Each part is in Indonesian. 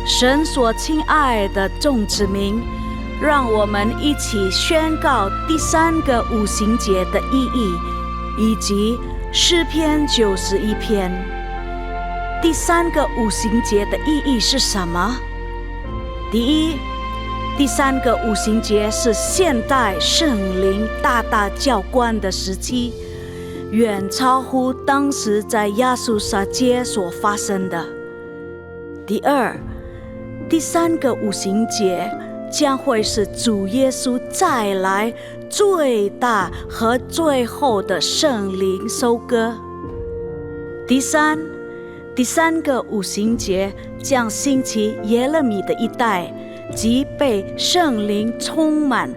神所亲爱的众子民，让我们一起宣告第3个五旬节的意义，以及诗篇91篇。第3个五旬节的意义是什么？第一，第3个五旬节是现代圣灵大大浇灌的时期，远超乎当时在亚述撒街所发生的。第二，第3个五旬节将会是主耶稣再来最大和最后的圣灵收割。第三个五旬节将兴起耶勒米的一代，即被圣灵充满，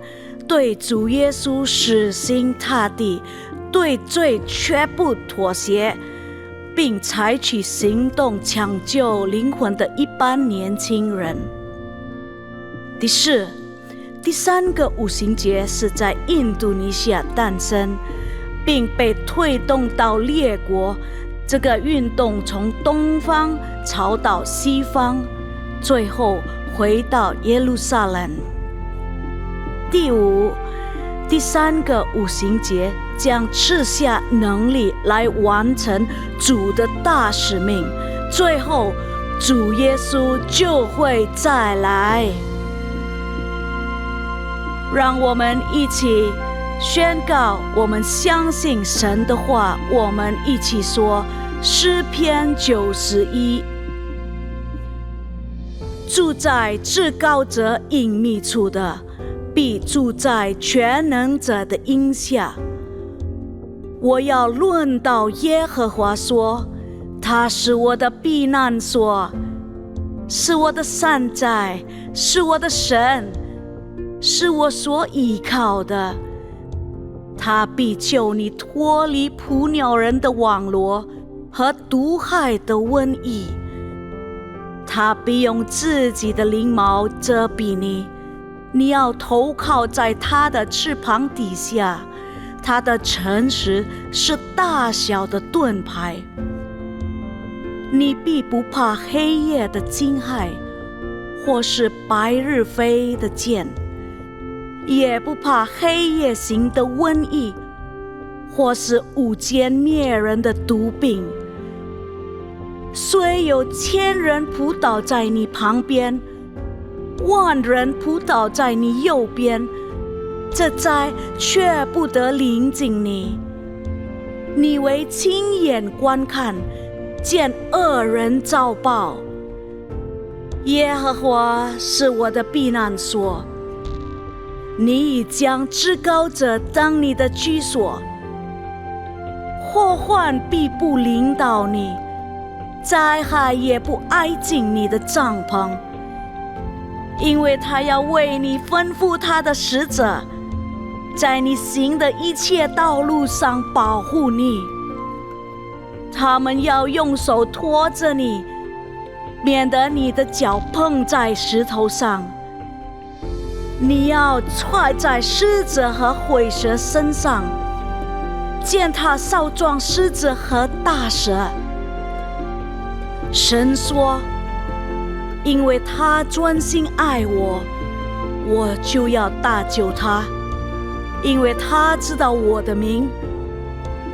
对主耶稣死心塌地，对罪绝不妥协，并采取行动抢救灵魂的一般年轻人。第四，第3个五旬节是在印度尼西亚诞生，并被推动到列国。这个运动从东方朝到西方，最后回到耶路撒冷。第五，第3个五旬节将赐下能力来完成主的大使命，最后主耶稣就会再来。让我们一起宣告，我们相信神的话。我们一起说诗篇91：住在至高者隐秘处的，必住在全能者的荫下。我要论到耶和华说，他是我的避难所，是我的山寨，是我的神，是我所依靠的。他必救你脱离捕鸟人的网罗和毒害的瘟疫。他必用自己的翎毛遮蔽你，你要投靠在他的翅膀底下。他的诚实是大小的盾牌。你必不怕黑夜的惊骇，或是白日飞的箭，也不怕黑夜行的瘟疫，或是午间灭人的毒病。虽有1000人扑倒在你旁边，10000人扑倒在你右边，这灾却不得临近你。你为亲眼观看，见恶人遭报。耶和华是我的避难所，你已将至高者当你的居所。祸患必不临到你，灾害也不挨近你的帐篷，因为他要为你吩咐他的使者，在你行的一切道路上保护你。他们要用手托着你，免得你的脚碰在石头上。你要踹在狮子和虺蛇身上，践踏少壮狮子和大蛇。神说，因为他专心爱我，我就要搭救他。因为他知道我的名，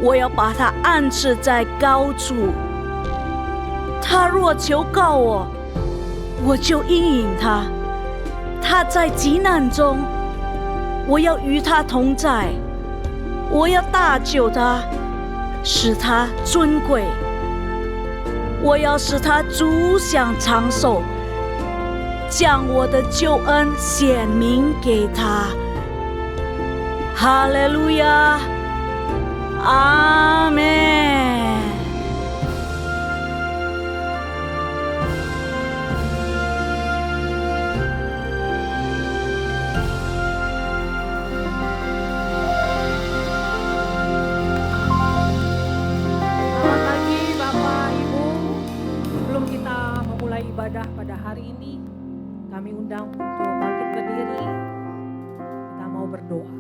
我要把他安置在高处。他若求告我，我就应允他。他在急难中，我要与他同在。我要搭救他，使他尊贵。我要使他足享长寿，将我的救恩显明给他。哈利路亚，阿们。Ibadah pada hari ini, kami undang untuk bangkit berdiri. Kita mau berdoa.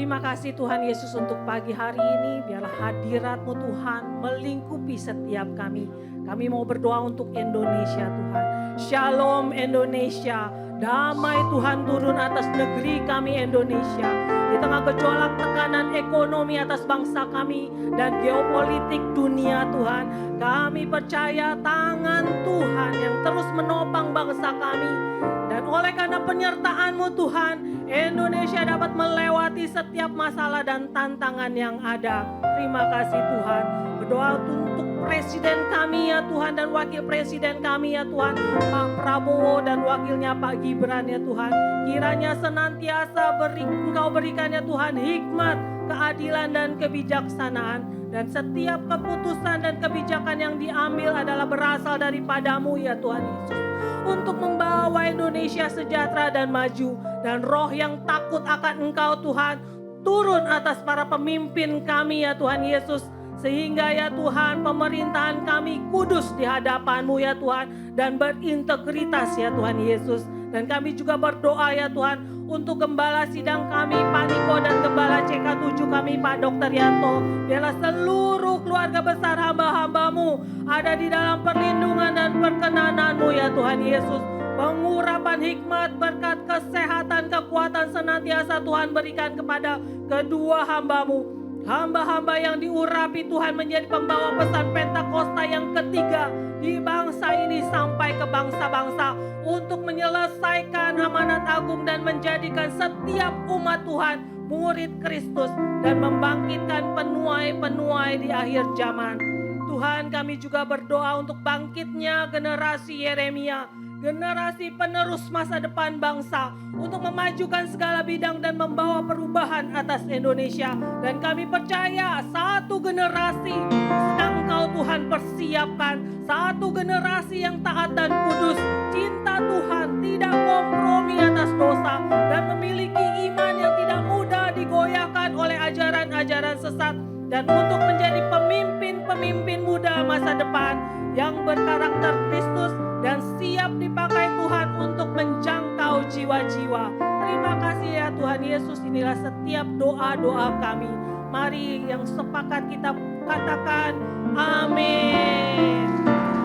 Terima kasih Tuhan Yesus untuk pagi hari ini. Biarlah hadirat-Mu Tuhan melingkupi setiap kami. Kami mau berdoa untuk Indonesia Tuhan. Shalom Indonesia. Damai Tuhan turun atas negeri kami Indonesia. Di tengah gejolak tekanan ekonomi atas bangsa kami dan geopolitik dunia Tuhan. Kami percaya tangan Tuhan yang terus menopang bangsa kami. Dan oleh karena penyertaan-Mu Tuhan, Indonesia dapat melewati setiap masalah dan tantangan yang ada. Terima kasih Tuhan. Berdoa untuk presiden kami ya Tuhan dan wakil presiden kami ya Tuhan, Pak Prabowo dan wakilnya Pak Gibran ya Tuhan. Kiranya senantiasa Engkau berikan ya Tuhan hikmat, keadilan dan kebijaksanaan. Dan setiap keputusan dan kebijakan yang diambil adalah berasal daripada-Mu ya Tuhan Yesus. Untuk membawa Indonesia sejahtera dan maju. Dan roh yang takut akan Engkau Tuhan turun atas para pemimpin kami ya Tuhan Yesus. Sehingga ya Tuhan pemerintahan kami kudus di hadapan-Mu ya Tuhan. Dan berintegritas ya Tuhan Yesus. Dan kami juga berdoa ya Tuhan untuk gembala sidang kami Pak Niko dan gembala CK7 kami Pak Dr. Yanto. Biarlah seluruh keluarga besar hamba-hamba-Mu ada di dalam perlindungan dan perkenanan-Mu ya Tuhan Yesus. Pengurapan hikmat, berkat kesehatan, kekuatan senantiasa Tuhan berikan kepada kedua hamba-Mu. Hamba-hamba yang diurapi Tuhan menjadi pembawa pesan Pentakosta yang ketiga di bangsa ini sampai ke bangsa-bangsa untuk menyelesaikan amanat agung dan menjadikan setiap umat Tuhan murid Kristus dan membangkitkan penuai-penuai di akhir zaman. Tuhan, kami juga berdoa untuk bangkitnya generasi Yeremia, generasi penerus masa depan bangsa untuk memajukan segala bidang dan membawa perubahan atas Indonesia. Dan kami percaya satu generasi sedang Engkau Tuhan persiapkan, satu generasi yang taat dan kudus, cinta Tuhan, tidak kompromi atas dosa dan memiliki iman yang tidak mudah digoyahkan oleh ajaran-ajaran sesat, dan untuk menjadi pemimpin-pemimpin muda masa depan yang berkarakter Kristus dan siap dipakai Tuhan untuk menjangkau jiwa-jiwa. Terima kasih ya Tuhan Yesus, inilah setiap doa-doa kami. Mari yang sepakat kita katakan amin.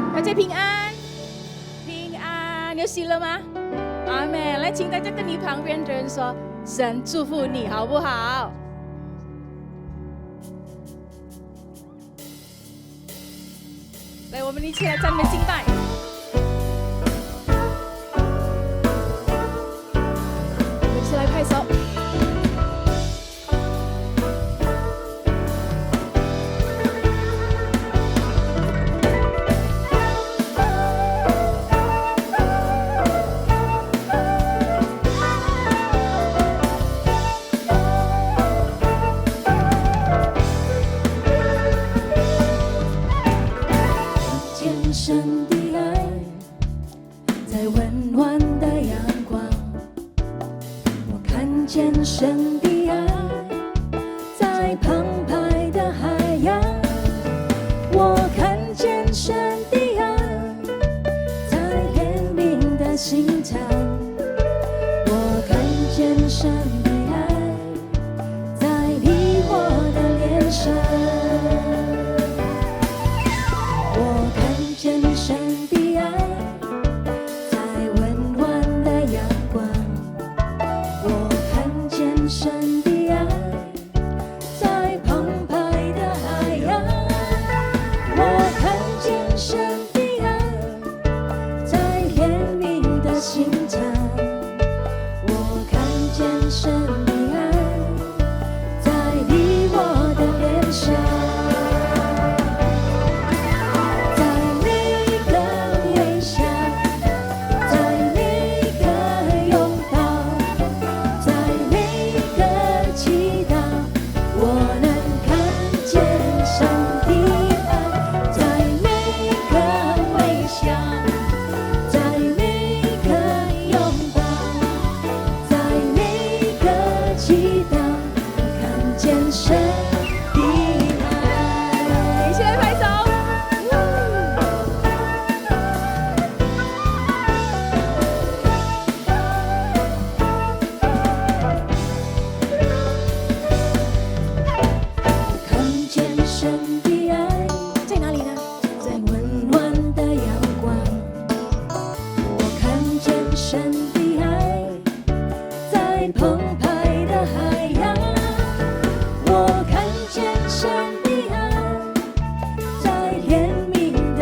大家平安，平安，有喜了吗？阿门！来，请大家跟你旁边的人说：“神祝福你，好不好？”来，我们一起来赞美敬拜。我们一起来拍手。神的爱，在温暖的阳光，我看见神的爱，在澎湃的海洋，我看见神的爱，在怜悯的心肠，我看见神的爱，在你我的脸上。神的爱，在温暖的阳光，我看见神的爱，在澎湃的海洋，我看见神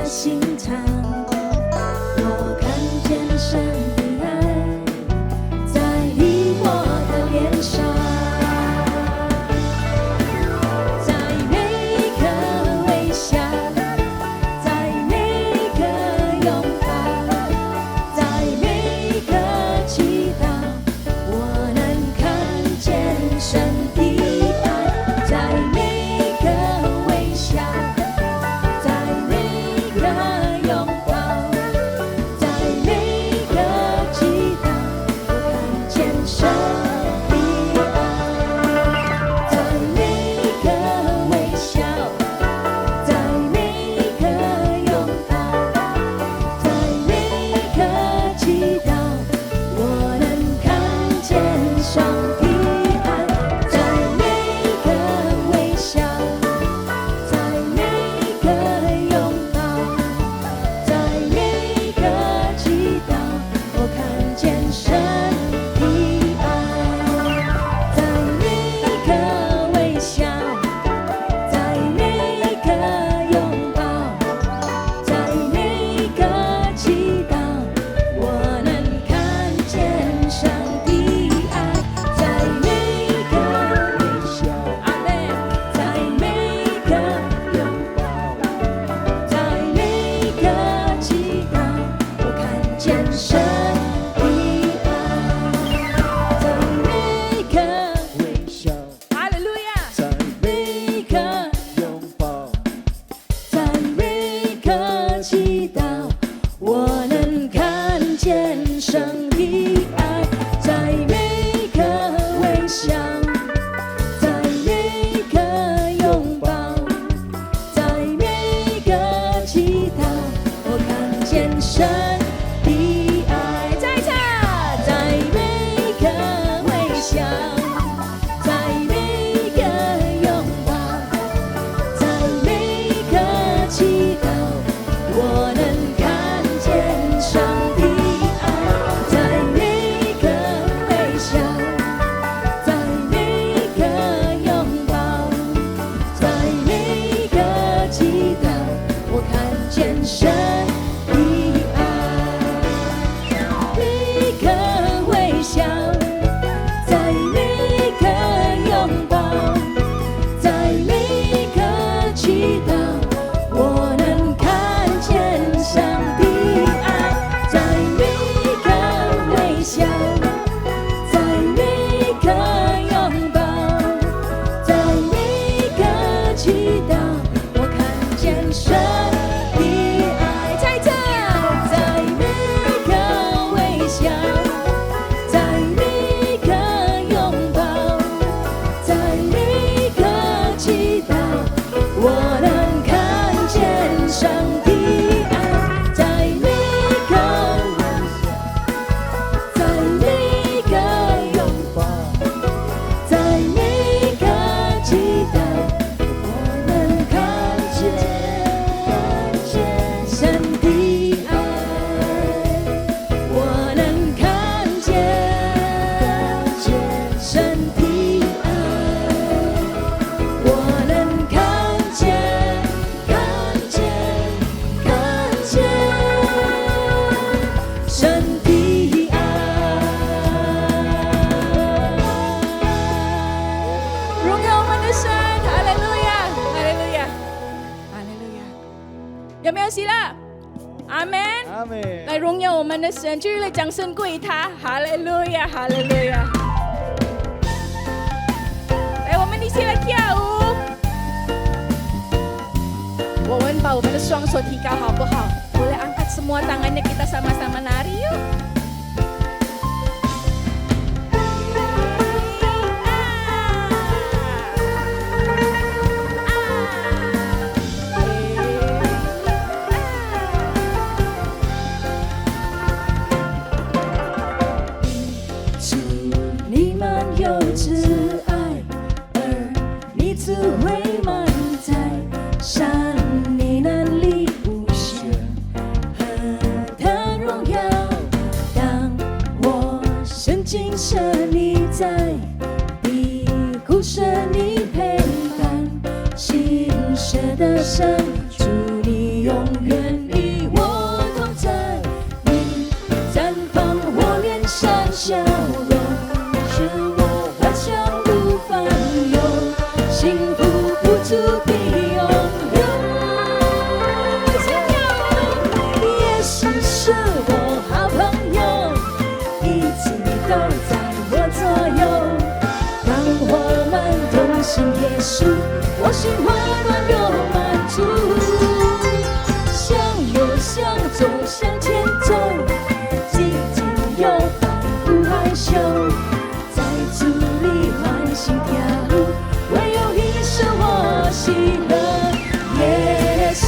心肠，我看见神的爱在你我的脸上，在每一个微笑，在每一个拥抱，在每一个祈祷，我能看见神的爱，在每一个微笑，在每一个拥抱，在每一个祈祷，我看见神的爱，在每一个微笑，在每一个拥抱，在每一个祈祷，我能看见上帝爱，在每一个微笑，在每一个拥抱，在每一个祈祷，我看见神的爱，在每一个微笑，在每一个拥抱，在每一个祈祷，我能看见上帝爱，在每一个微笑，阿门，在每一个拥抱，在每一个祈祷，我看见神的爱，在每一个微笑，哈利路亚！在每一个拥抱，在每一个祈祷，我能看见神的爱，在每一个微笑，在每一个拥抱，在每一个祈祷，我看见神的爱。再一次，在每一个微笑，在每一个拥抱，在每一个祈祷，我能看见上帝爱，在每一个微笑，在每一个拥抱，在每一个祈祷，我看见神的爱，每一个微笑，在每一个拥抱，在每一个祈祷，我能看见上帝爱，在每一个微笑，在每一个拥抱，在每一个祈祷，我看见神的爱。再一次，在每一个微笑，在每一个拥抱，在每一个祈祷，我能看见上帝爱，在每一个微笑，在每一个拥抱，在每一个祈祷，我能看见神的爱，我能看见神的爱，我能看见神的爱。荣耀我们的神，哈利路亚，哈利路亚，哈利路亚！有没有喜乐？阿门。阿妹，来荣耀我们的神，继续来掌声归他，哈利路亚，哈利路亚！来，我们一起来跳舞。我们把我们的双手提高，好不好？boleh angkat semua tangannya, kita sama-sama nari yuk. 行耶稣，我心温暖又满足。向右向左向前走，紧紧又反不害羞，在主里欢喜跳舞，唯有你是我喜乐耶稣。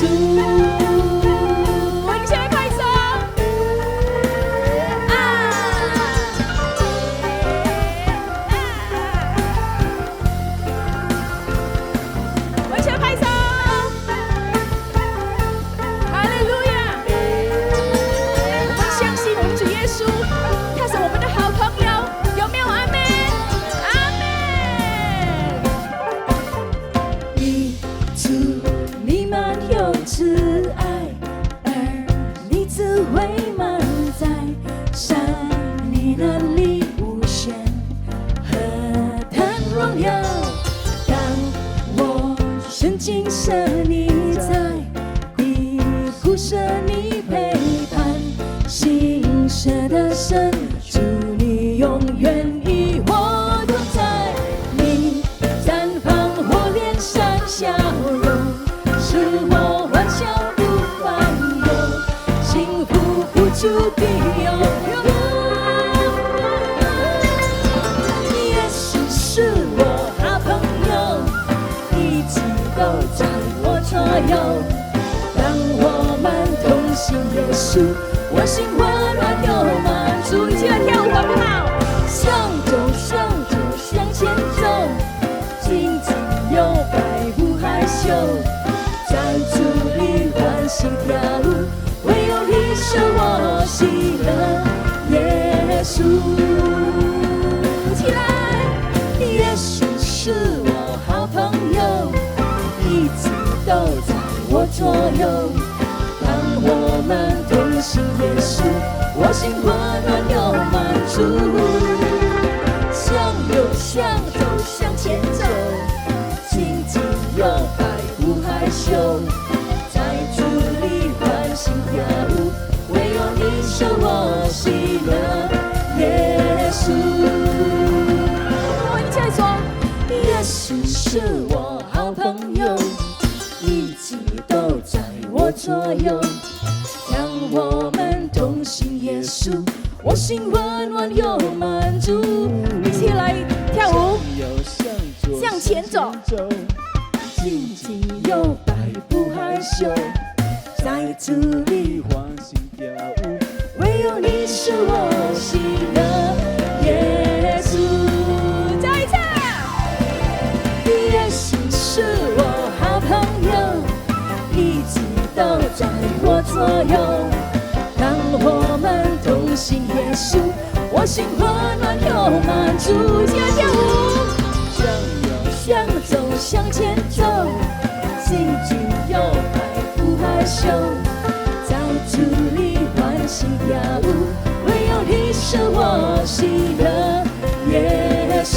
我心温暖又满足，一起来跳舞好不好？向左向左向前走，紧紧又摆不害羞，在主里欢喜跳舞，唯有你是我喜乐耶稣。起来，耶稣是我好朋友，一直都在我左右。当我们同行耶稣，我心温暖又满足。向右向左向前走，紧紧又摆不害羞，在主里欢喜跳舞，唯有你是我喜乐耶稣。我一起来说，耶稣是我好朋友，一直都在我左右。当我们同行耶稣，我心温暖又满足。一起来跳舞，向前走，紧紧又摆不害羞，在主里欢喜跳舞，唯有你是我喜乐耶稣。再一次，耶稣是我好朋友，一直都在我左右。当我们同行耶稣，我心温暖又满足。一起来跳舞，向右向左向前走，紧紧又摆不害羞，在主里欢喜跳舞，唯有你是我喜乐耶稣。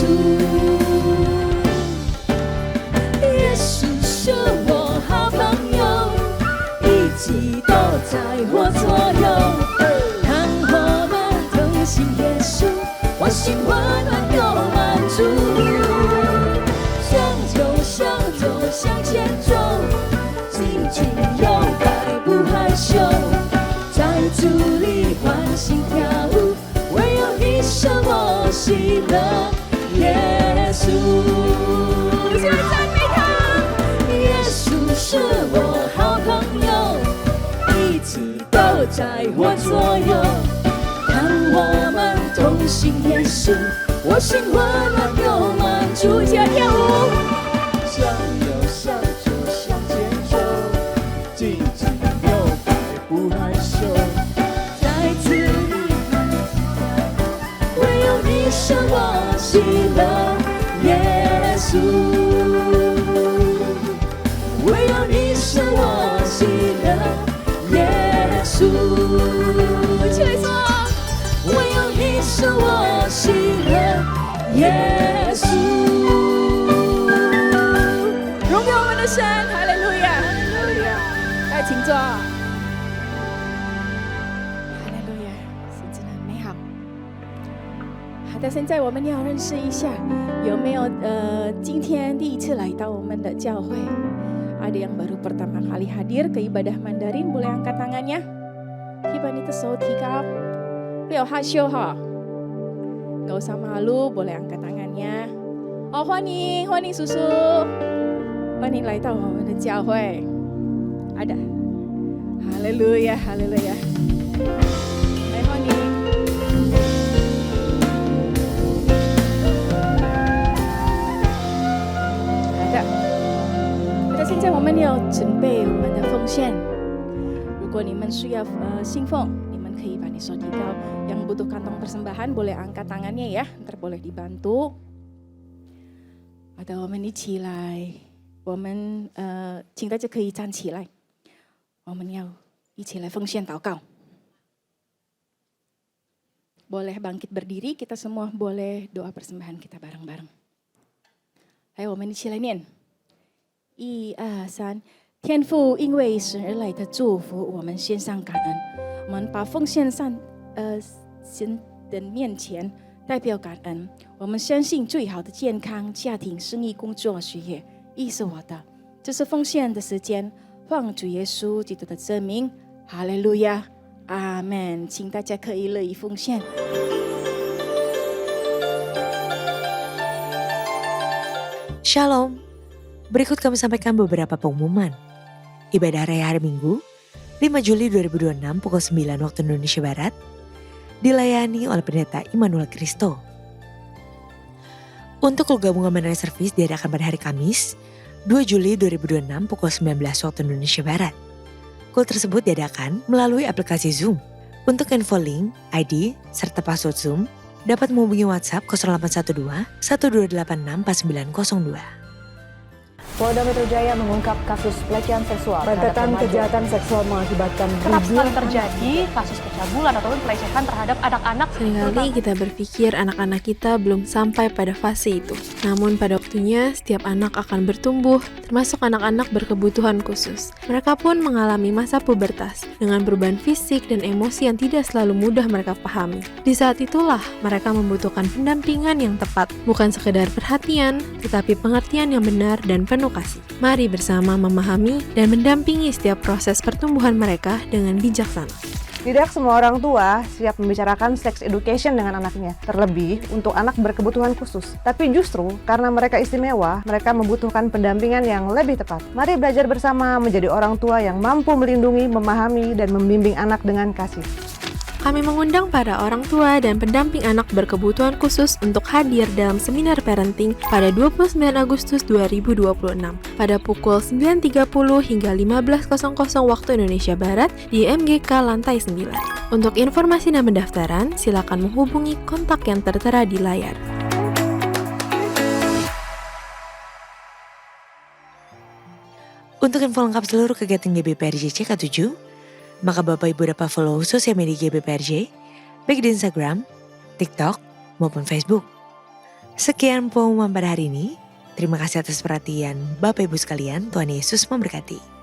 耶稣是我好朋友，一直都在我左右。当我们同行耶稣，我心温暖又满足。向右向左向前走，紧紧又摆不害羞，在主里欢喜跳舞，唯有你是我喜乐耶稣。现在赞美他，耶稣是我好朋友，一直都在我左右。当我们同行耶稣，我心温暖又满足。一起来跳舞，向右向左向前走，紧紧又摆不害羞，在主里唯有你是我喜乐耶稣，唯有你是我喜乐耶稣。一起来说，唯有你是我喜乐耶稣。荣耀我们的神，哈利路亚，哈利路亚！来，请坐。哈利路亚，神真的很美好。哈的，现在我们要认识一下，有没有今天第一次来到我们的教会？ Ada yang baru pertama kali hadir ke ibadah Mandarin, boleh angkat tangannya. Kita ni tersotikap, beliau hasil ha. Gak usah malu, boleh angkat tangannya. Oh, 欢迎叔叔，欢迎来到我们的教会。Ada, haleluya, haleluya. 来欢迎。 现在我们要准备我们的奉献。如果你们需要信奉，你们可以把你手提高。Yang butuh kantong persembahan boleh angkat tangannya ya, ntar boleh dibantu. Atau 我们一起来，我们请大家可以站起来，我们要一起来奉献祷告。Boleh bangkit berdiri, kita semua boleh doa persembahan kita bareng-bareng. Ayo 我们一起来念。 1、2、3，天父，因为神而来的祝福，我们献上感恩。我们把奉献上神的面前，代表感恩。我们相信最好的健康、家庭、生意、工作、学业，亦是我的。这是奉献的时间，奉主耶稣基督的真名，哈利路亚，阿门。请大家可以乐意奉献。 Shalom. Berikut kami sampaikan beberapa pengumuman. Ibadah Raya hari Minggu, 5 Juli 2026 pukul 9 waktu Indonesia Barat, dilayani oleh Pendeta Immanuel Kristo. Untuk gabungan Mandarin Service diadakan pada hari Kamis, 2 Juli 2026 pukul 19 waktu Indonesia Barat. Kul tersebut diadakan melalui aplikasi Zoom. Untuk info link, ID, serta password Zoom, dapat menghubungi WhatsApp 0812 1286 4902. Polda Metro Jaya mengungkap kasus pelecehan seksual. Rentetan kejahatan seksual mengakibatkan kerap sekali terjadi kasus pencabulan ataupun pelecehan terhadap anak-anak. Seringkali kita berpikir anak-anak kita belum sampai pada fase itu. Namun pada waktunya setiap anak akan bertumbuh, termasuk anak-anak berkebutuhan khusus. Mereka pun mengalami masa pubertas dengan perubahan fisik dan emosi yang tidak selalu mudah mereka pahami. Di saat itulah mereka membutuhkan pendampingan yang tepat, bukan sekedar perhatian, tetapi pengertian yang benar dan penuh kasih. Mari bersama memahami dan mendampingi setiap proses pertumbuhan mereka dengan bijaksana. Tidak semua orang tua siap membicarakan sex education dengan anaknya, terlebih untuk anak berkebutuhan khusus. Tapi justru karena mereka istimewa, mereka membutuhkan pendampingan yang lebih tepat. Mari belajar bersama menjadi orang tua yang mampu melindungi, memahami, dan membimbing anak dengan kasih. Kami mengundang para orang tua dan pendamping anak berkebutuhan khusus untuk hadir dalam seminar parenting pada 29 Agustus 2026 pada pukul 9.30 hingga 15.00 waktu Indonesia Barat di MGK lantai 9. Untuk informasi dan pendaftaran, silakan menghubungi kontak yang tertera di layar. Untuk info lengkap seluruh kegiatan GBPRJ CK7, maka Bapak Ibu dapat follow sosial media GBPRJ, baik di Instagram, TikTok, maupun Facebook. Sekian pengumuman pada hari ini. Terima kasih atas perhatian Bapak Ibu sekalian. Tuhan Yesus memberkati.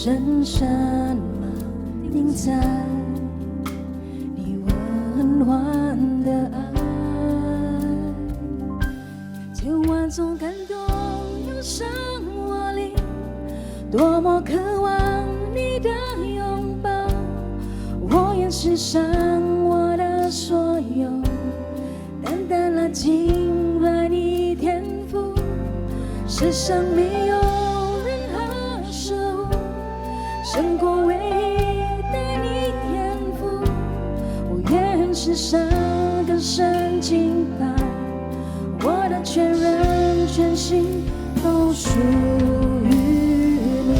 深深锚定在你温暖的爱，千万种感动涌上我灵，多么渴望你的拥抱，我愿献上我的所有，单单来敬拜你天赋，世上没有胜过唯一的你天赋，我愿献上更深敬拜，我的全人全心都属于你。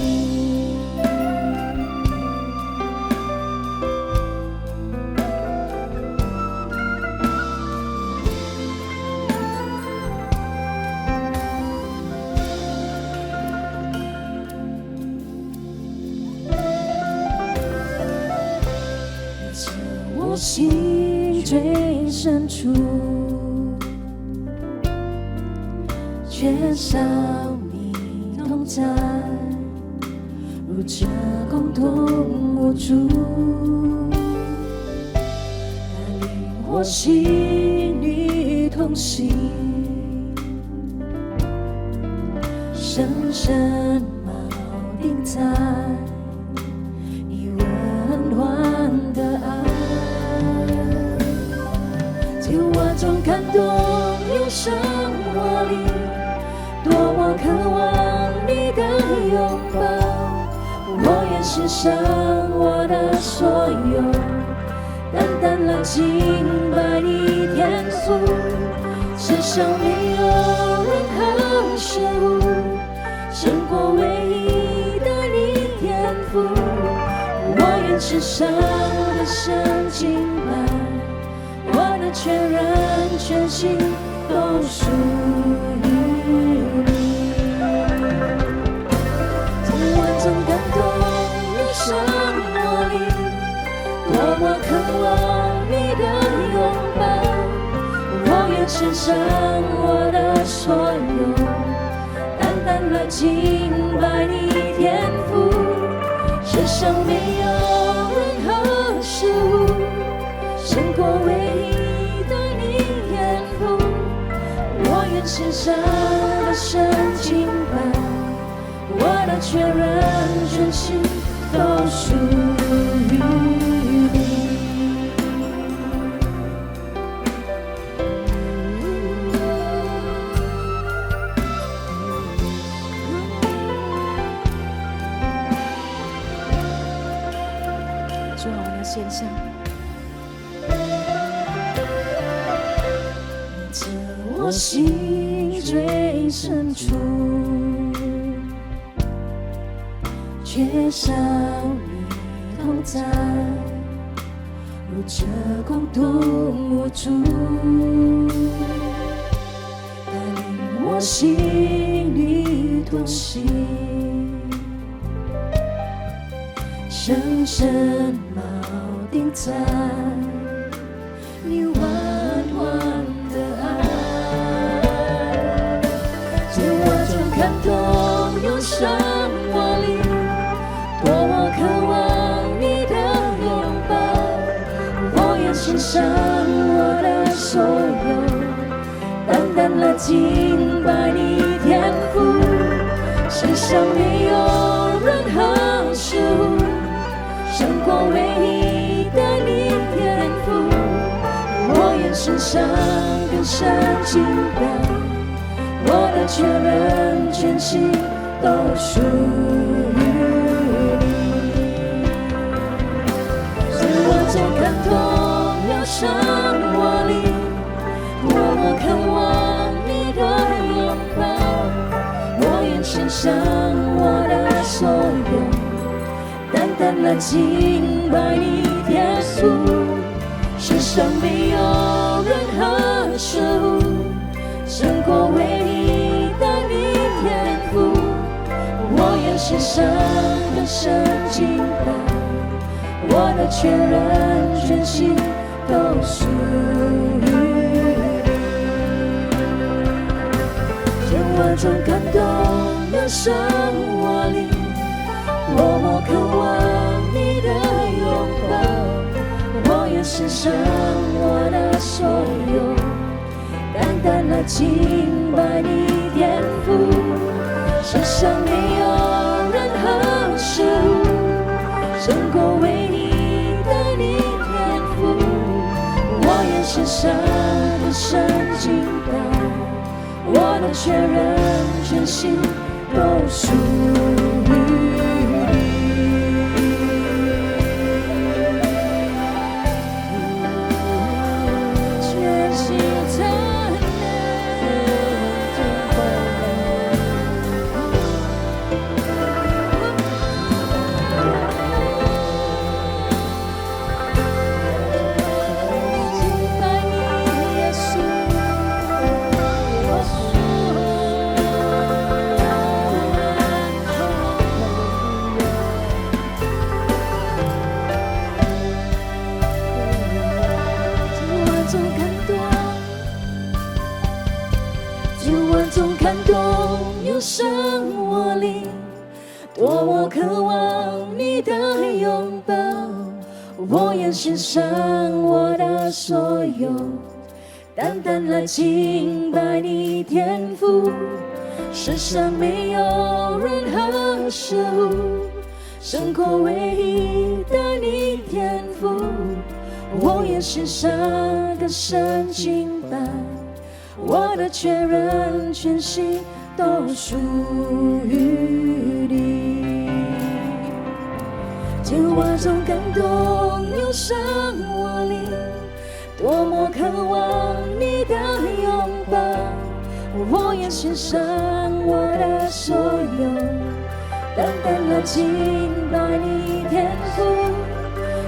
在我心最深处，缺少你同在，如这共同无助，带领我心与同行，深深锚定在你温暖的爱，在我中感动有生活力，多么渴望你的拥抱，我愿献上我的所有，单单来敬拜你天赋，世上没有任何事物胜过唯一的你天赋，我愿献上我的神敬拜，我的全人全心都属于你。在我中感动有生活力，多么渴望你的拥抱，我愿献上我的所有，单单来敬拜你天赋，世上没有任何事物胜过唯一的你天赋，我愿献上我的神敬拜，我的全人全心都属于你。主啊，我要献上。在我心最深处，缺少你同在，如这共同无助，带领我心与同行，深深锚定在你温暖的爱，在我中感动有生活力，多么渴望你的拥抱，我愿献上我的所有，单单来敬拜你天赋，世上没有任何事物胜过唯一的你天赋，我愿献上更深敬拜，我的全人全心都属于你。在我中感动有生活力，多么渴望你的拥抱，我愿献上我的所有，单单来敬拜你天赋，世上没有任何事物胜过唯一的你天赋，我愿献上更深敬拜，我的全人全心都属于你。在我中感动有生活力，多么渴望你的拥抱，我愿献上我的所有，单单来敬拜你天赋，世上没有任何事物胜过唯一的你天赋，我愿献上更深敬拜，我的全人全心都属于你。全心全意生活里，多么渴望你的拥抱。我愿献上我的所有，单单来敬拜你天赋。世上没有任何事物胜过唯一的你天赋。我愿献上更深敬拜，我的全人全心都属于你。千万种感动涌上我里，多么渴望你的拥抱。我愿献上我的所有，单单来敬拜你天赋。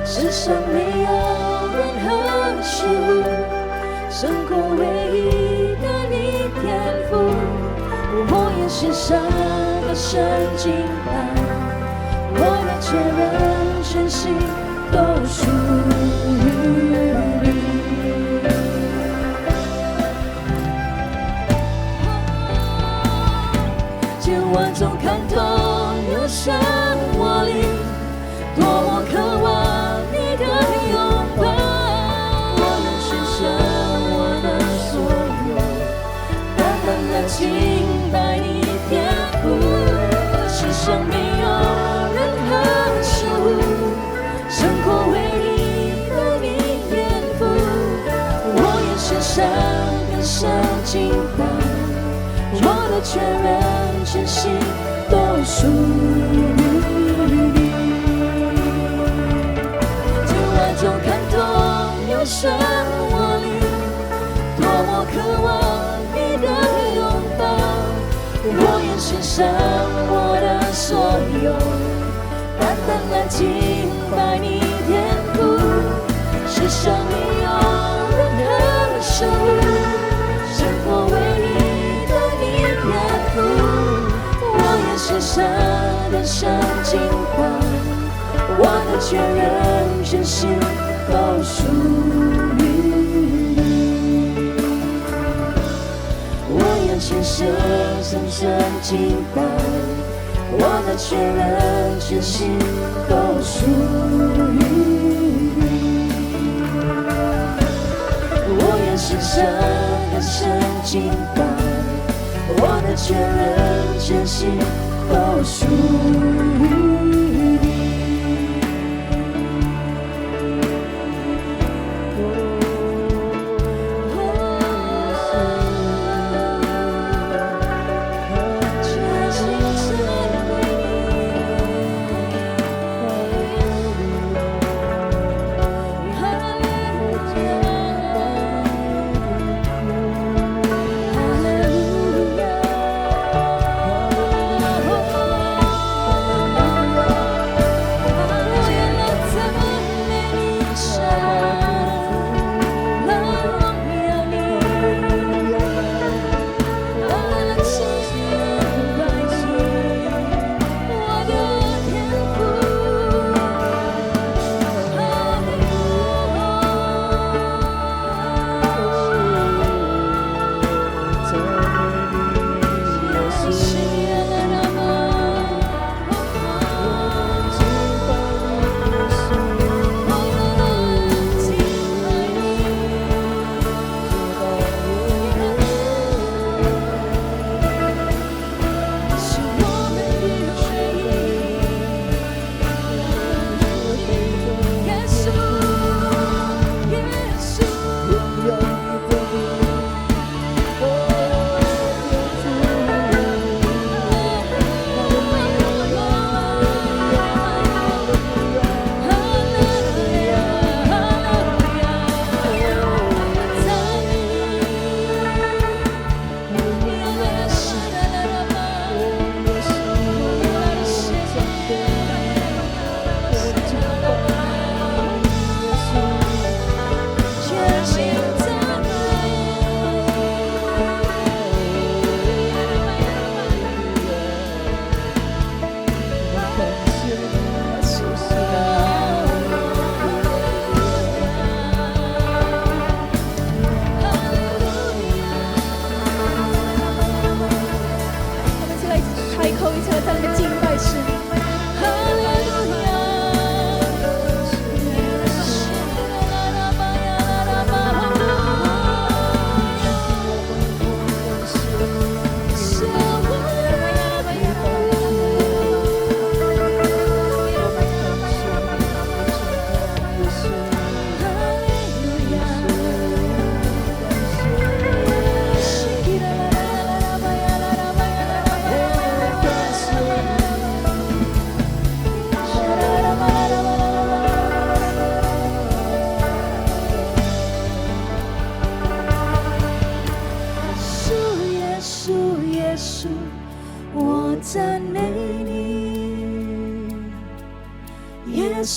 世上没有任何事物胜过唯一的你天赋。我愿献上更深敬拜，我的全人全心都属于你。千万种感动涌上我里，多么渴望你的拥抱。我能献上我的所有，单单来敬拜你天赋。世上没有任何事物胜过唯一的你天赋。我愿献上更深敬拜，我的全人全心都属于你。千万种感动涌上我里，多么渴望你的拥抱。我愿献上我的所有，单单来敬拜你天赋。世上没有任何事物胜过唯一的你天赋。我愿献上更深敬拜，我的全人全心都属于你。我愿献上更深敬拜，我的全人全心都属于你。我愿献上更深敬拜，我的全人全心都属于你。全心全为你，哈利路亚，哈利路亚。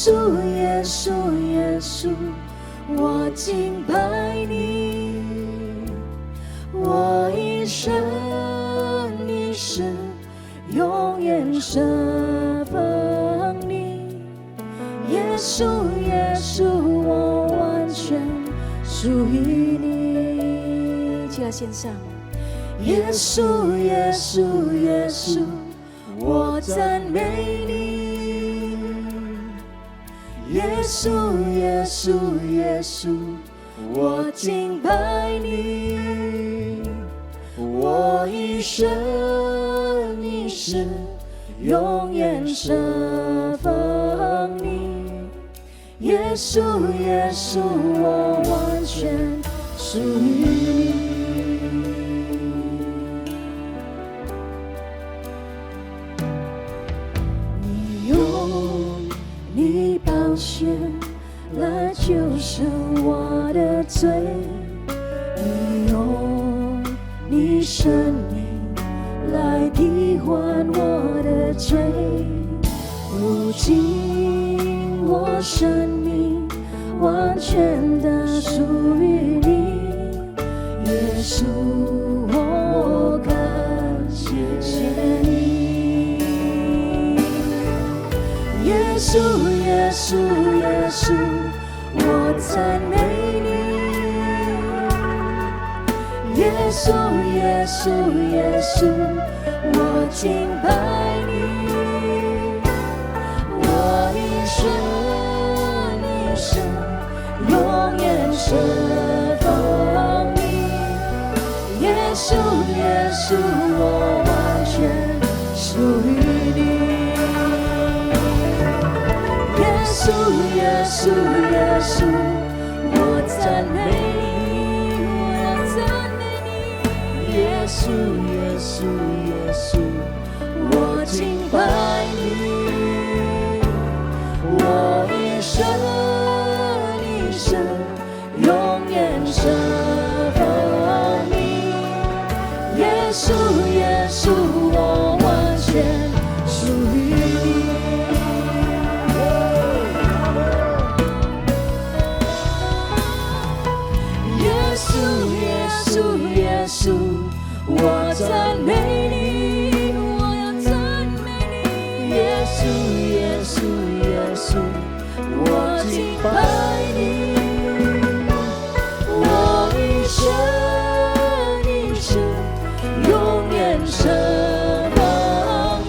稣，耶稣，耶稣，我敬拜你，我一生一世永远侍奉你。耶稣，耶稣，我完全属于你。起来献上。耶稣，耶稣，耶稣，我赞美你。耶稣，耶稣，耶稣，我敬拜你，我一生一世永远侍奉你。耶稣，耶稣，我完全属于你。你宝血来救赎我的罪，你用你生命来替换我的罪。如今我生命完全的属于你，耶稣，我感谢你。耶稣，耶稣，耶稣，我赞美你。耶稣，耶稣，耶稣，我敬拜你。我一生一生永远侍奉你。耶稣，耶稣，我完全属于你。耶稣，耶稣，耶稣，我赞美你，我要赞美你。耶稣，耶稣，耶稣，我敬拜你，我一生一生永远侍奉你。耶稣，耶稣，我完全属于你。耶稣，我赞美你，我要赞美你。耶稣，耶稣，耶稣，我敬拜你，我一生一世永远侍奉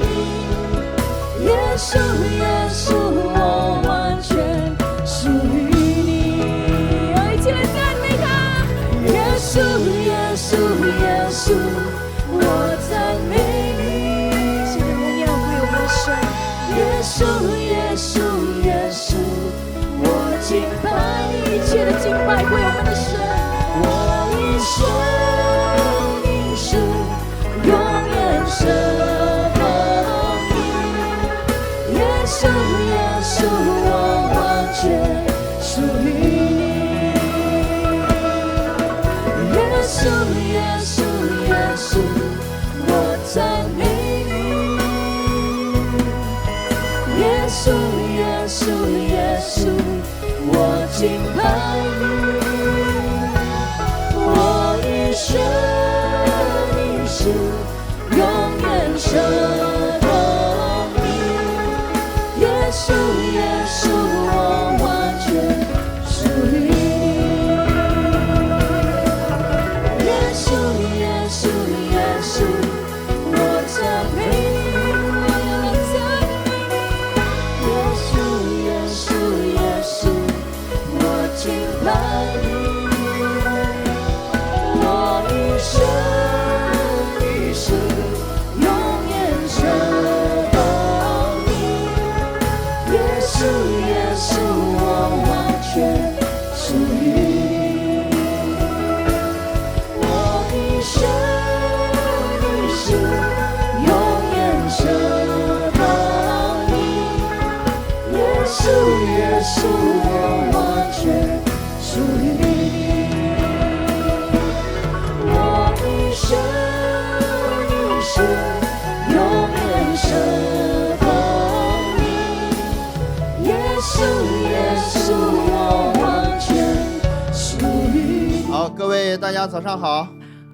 你。耶稣，耶稣，我完全属于你。一起来赞美他，耶稣，耶稣，耶稣，我赞美你。现在荣耀归我们的神。耶稣，耶稣，耶稣，我敬拜你，一切的敬拜归我们的神。我一生一世永远侍奉你。耶稣，耶稣，我完全属于你。耶稣，耶稣，耶稣，我赞美你。耶稣，耶稣，耶稣，我敬拜你，我一生一世永远侍奉你。耶稣，耶稣，我完全属于你。耶稣，耶稣，耶稣，我赞美你，我要赞美你。耶稣，耶稣，耶稣，我敬拜你，我一生一世永远侍奉你。耶稣，耶稣，我完全属于你。我一生一世永远侍奉你。耶稣，耶稣，我完全属于你。我一各位大家早上好，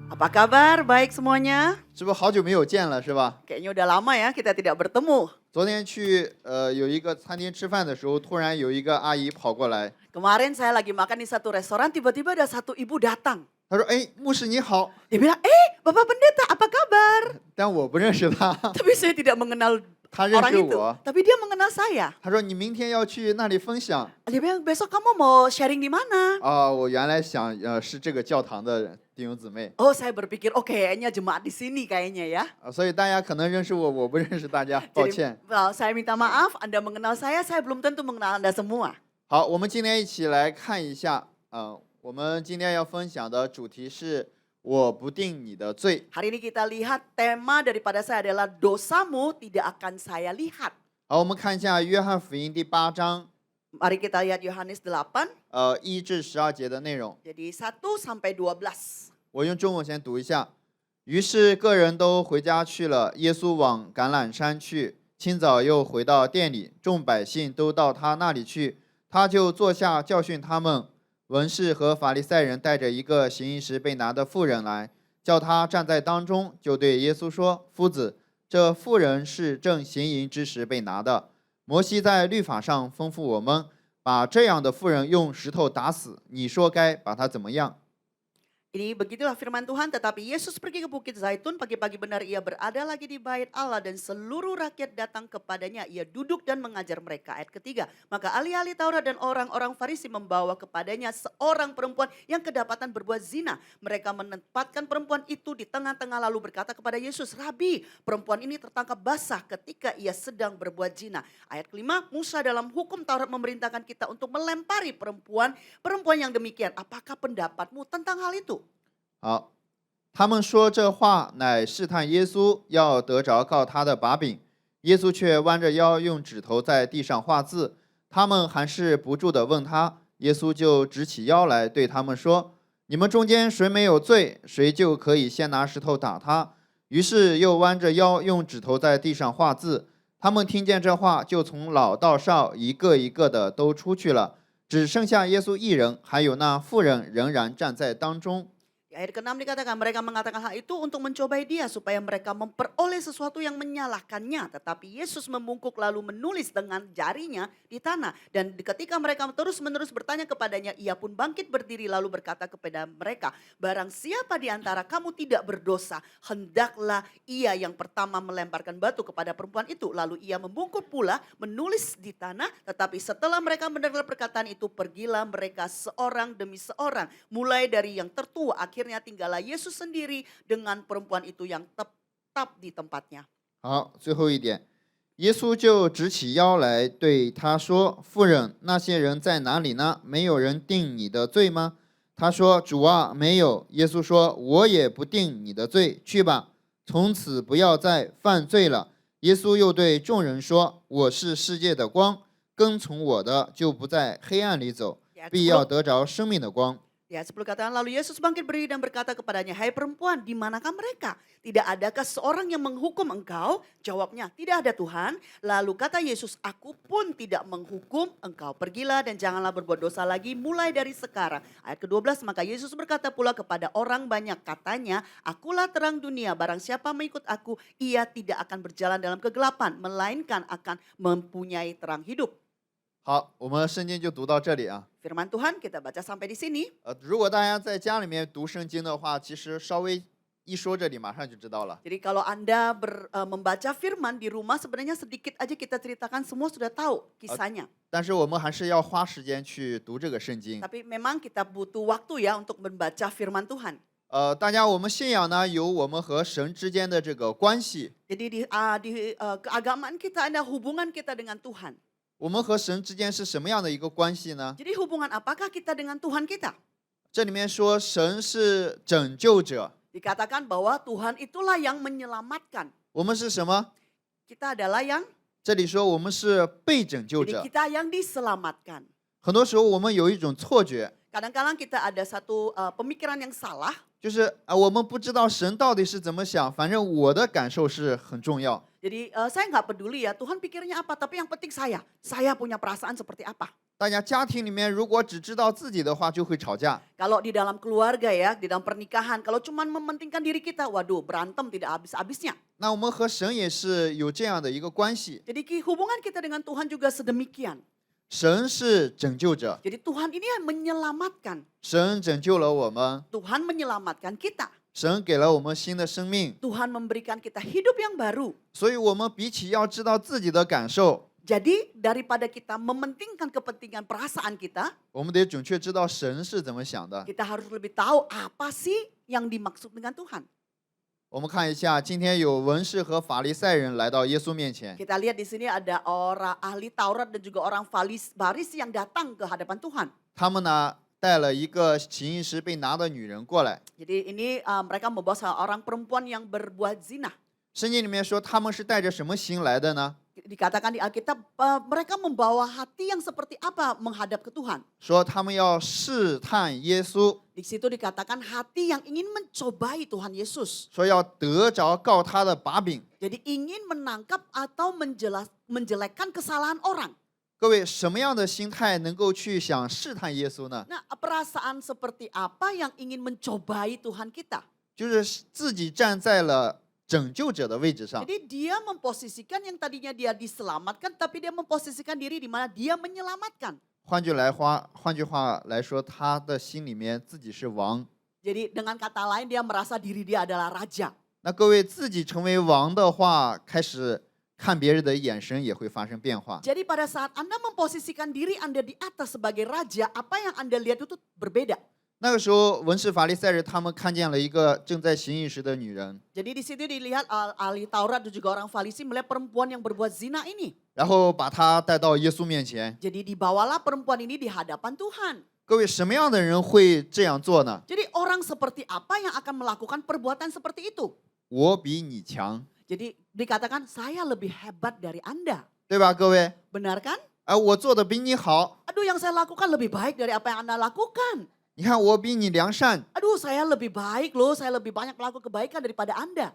Apa kabar? Baik semuanya? 是不是好久没有见了是吧？ Kayaknya udah lama ya kita tidak bertemu. 昨天去有一个餐厅吃饭的时候，突然有一个阿姨跑过来， Kemarin saya lagi makan di satu restoran, tiba-tiba ada satu ibu datang. 她说：“哎，牧师你好。 Dia bilang, Bapak Pendeta, apa kabar? ” 但我不认识她， Tapi saya tidak mengenal 她认 orang 识 itu. 我。 Tapi dia mengenal saya. 她说：“你明天要去那里分享。 Dia bilang, besok kamu mau sharing di mana? 我原来想是这个教堂的弟兄姊妹， Oh, saya berpikir, oh kayaknya jemaat di sini kayaknya ya. 所以大家可能认识我，我不认识大家，抱 Jadi, 歉。 saya minta maaf, Anda mengenal saya belum tentu mengenal Anda semua. 好，我们今天一起来看一下，我们今天要分享的主题是我不定你的罪。 Hari ini kita lihat tema daripada saya adalah dosamu tidak akan saya lihat. 好，我们看一下约翰福音第8章， Mari kita lihat Yohanes 8, 1至12节的内容。 jadi 1 sampai 12. 我用中文先读一下。于是个人都回家去了，耶稣往橄榄山去，清早又回到店里，众百姓都到他那里去，他就坐下教训他们。文士和法利赛人带着一个行淫时被拿的妇人来，叫他站在当中，就对耶稣说：“夫子，这妇人是正行淫之时被拿的。摩西在律法上吩咐我们，把这样的妇人用石头打死，你说该把她怎么样？” Ini begitulah firman Tuhan, tetapi Yesus pergi ke Bukit Zaitun, pagi-pagi benar ia berada lagi di bait Allah dan seluruh rakyat datang kepadanya. Ia duduk dan mengajar mereka. Ayat ketiga, maka ahli-ahli Taurat dan orang-orang Farisi membawa kepadanya seorang perempuan yang kedapatan berbuat zina. Mereka menempatkan perempuan itu di tengah-tengah lalu berkata kepada Yesus, Rabi, perempuan ini tertangkap basah ketika ia sedang berbuat zina. Ayat kelima, Musa dalam hukum Taurat memerintahkan kita untuk melempari perempuan yang demikian. Apakah pendapatmu tentang hal itu? 好，他们说这话乃试探耶稣，要得着告他的把柄。耶稣却弯着腰，用指头在地上画字。他们还是不住地问他，耶稣就直起腰来，对他们说：“你们中间谁没有罪，谁就可以先拿石头打他。”于是又弯着腰，用指头在地上画字。他们听见这话，就从老到少，一个一个的都出去了，只剩下耶稣一人，还有那妇人仍然站在当中。 Di ayat ke-6 dikatakan mereka mengatakan hal itu untuk mencobai dia supaya mereka memperoleh sesuatu yang menyalahkannya. Tetapi Yesus membungkuk lalu menulis dengan jarinya di tanah. Dan ketika mereka terus-menerus bertanya kepadanya, ia pun bangkit berdiri lalu berkata kepada mereka, barang siapa di antara kamu tidak berdosa, hendaklah ia yang pertama melemparkan batu kepada perempuan itu. Lalu ia membungkuk pula menulis di tanah. Tetapi setelah mereka mendengar perkataan itu, pergilah mereka seorang demi seorang. Mulai dari yang tertua, akhirnya tinggallah Yesus sendiri dengan perempuan itu yang tetap di tempatnya. 好，最后一点，耶稣就直起腰来对他说：“妇人，那些人在哪里呢？没有人定你的罪吗？”他说：“主啊，没有。”耶稣说：“我也不定你的罪，去吧，从此不要再犯罪了。”耶稣又对众人说：“我是世界的光，跟从我的就不在黑暗里走，必要得着生命的光。” Ya, 10 katakan lalu Yesus bangkit berdiri dan berkata kepadanya, hai perempuan, di manakah mereka? Tidak adakah seorang yang menghukum engkau? Jawabnya, tidak ada Tuhan. Lalu kata Yesus, aku pun tidak menghukum engkau. Pergilah dan janganlah berbuat dosa lagi mulai dari sekarang. Ayat ke-12, maka Yesus berkata pula kepada orang banyak, katanya, akulah terang dunia, barang siapa mengikut aku, ia tidak akan berjalan dalam kegelapan, melainkan akan mempunyai terang hidup. 好，我们圣经就读到这里啊。 Firman Tuhan kita baca sampai di sini. 如果大家在家里面读圣经的话，其实稍微一说这里马上就知道了。 Jadi kalau Anda membaca firman di rumah sebenarnya sedikit aja kita ceritakan semua sudah tahu kisahnya. 但是我们还是要花时间去读这个圣经。 Tapi memang kita butuh waktu ya untuk membaca firman Tuhan. 大家，我们信仰呢有我们和神之间的这个关系。 Jadi di keagamaan kita ada hubungan kita dengan Tuhan. 我们和神之间是什么样的一个关系呢？ Jadi hubungan apakah kita dengan Tuhan kita? 这里面说神是拯救者， Dikatakan bahwa Tuhan itulah yang menyelamatkan. 我们是什么？ Kita adalah yang 这里说我们是被拯救 jadi 者。 kita yang diselamatkan. 很多时候我们有一种错觉， Kadang-kadang kita ada satu pemikiran yang salah. 就是我们不知道神到底是怎么想，反正我的感受是很重要。 Jadi saya nggak peduli ya Tuhan pikirnya apa, tapi yang penting saya punya perasaan seperti apa. 大家家庭里面如果只知道自己的话，就会吵架。 Kalau di dalam keluarga ya, di dalam pernikahan, kalau cuma mementingkan diri kita, waduh berantem tidak habis-habisnya. 那我们和神也是有这样的一个关系， Jadi hubungan kita dengan Tuhan juga sedemikian. 神是拯救者， Jadi Tuhan ini yang menyelamatkan. 神拯救了我们， Tuhan menyelamatkan kita. 神给了我们新的生命， Tuhan memberikan kita hidup yang baru. 所以我们比起要知道自己的感受， Jadi daripada kita mementingkan kepentingan perasaan kita, 我们得准确知道神是怎么想的。 kita harus lebih tahu apa sih yang dimaksud dengan Tuhan. 我们看一下，今天有文士和法利赛人来到耶稣面前， Kita lihat di sini ada orang ahli Taurat dan juga orang Farisi yang datang ke hadapan Tuhan. 他们呢带了一个行淫时被拿的女人过来。 Jadi ini mereka membawa seorang perempuan yang berbuat zina. 圣经里面说他们是带着什么心来的呢？ Dikatakan di Alkitab mereka membawa hati yang seperti apa menghadap ke Tuhan. 说他们要试探耶稣， Di situ dikatakan hati yang ingin mencobai Tuhan Yesus. 说要得着告他的把柄。 Jadi ingin menangkap atau menjelekkan kesalahan orang. 各位，什么样的心态能够去想试探耶稣呢？ Nah, perasaan seperti apa yang ingin mencobai Tuhan kita? 就是自己站在了拯救者的位置上。 Jadi dia memposisikan yang tadinya dia diselamatkan, tapi dia memposisikan diri di mana dia menyelamatkan. 换句话来说，他的心里面自己是王。 Jadi dengan kata lain dia merasa diri dia adalah raja. 那各位自己成为王的话，开始看别人的眼神也会发生变化。 Jadi pada saat Anda memposisikan diri Anda di atas sebagai raja, apa yang Anda lihat itu berbeda. 那个时候，文士法利赛人他们看见了一个正在行淫时的女人， Jadi di situ dilihat ahli Taurat dan juga orang Farisi melihat perempuan yang berbuat zina ini. 然后把她带到耶稣面前。 Jadi dibawalah perempuan ini di hadapan Tuhan. 各位，什么样的人会这样做呢？ Jadi orang seperti apa yang akan melakukan perbuatan seperti itu? 我比你强， Jadi dikatakan saya lebih hebat dari Anda. 对吧？各位， Benar kan? 我做的比你好， Aduh yang saya lakukan lebih baik dari apa yang Anda lakukan. 你看我比你良善， Aduh saya lebih baik loh, saya lebih banyak melakukan kebaikan daripada Anda.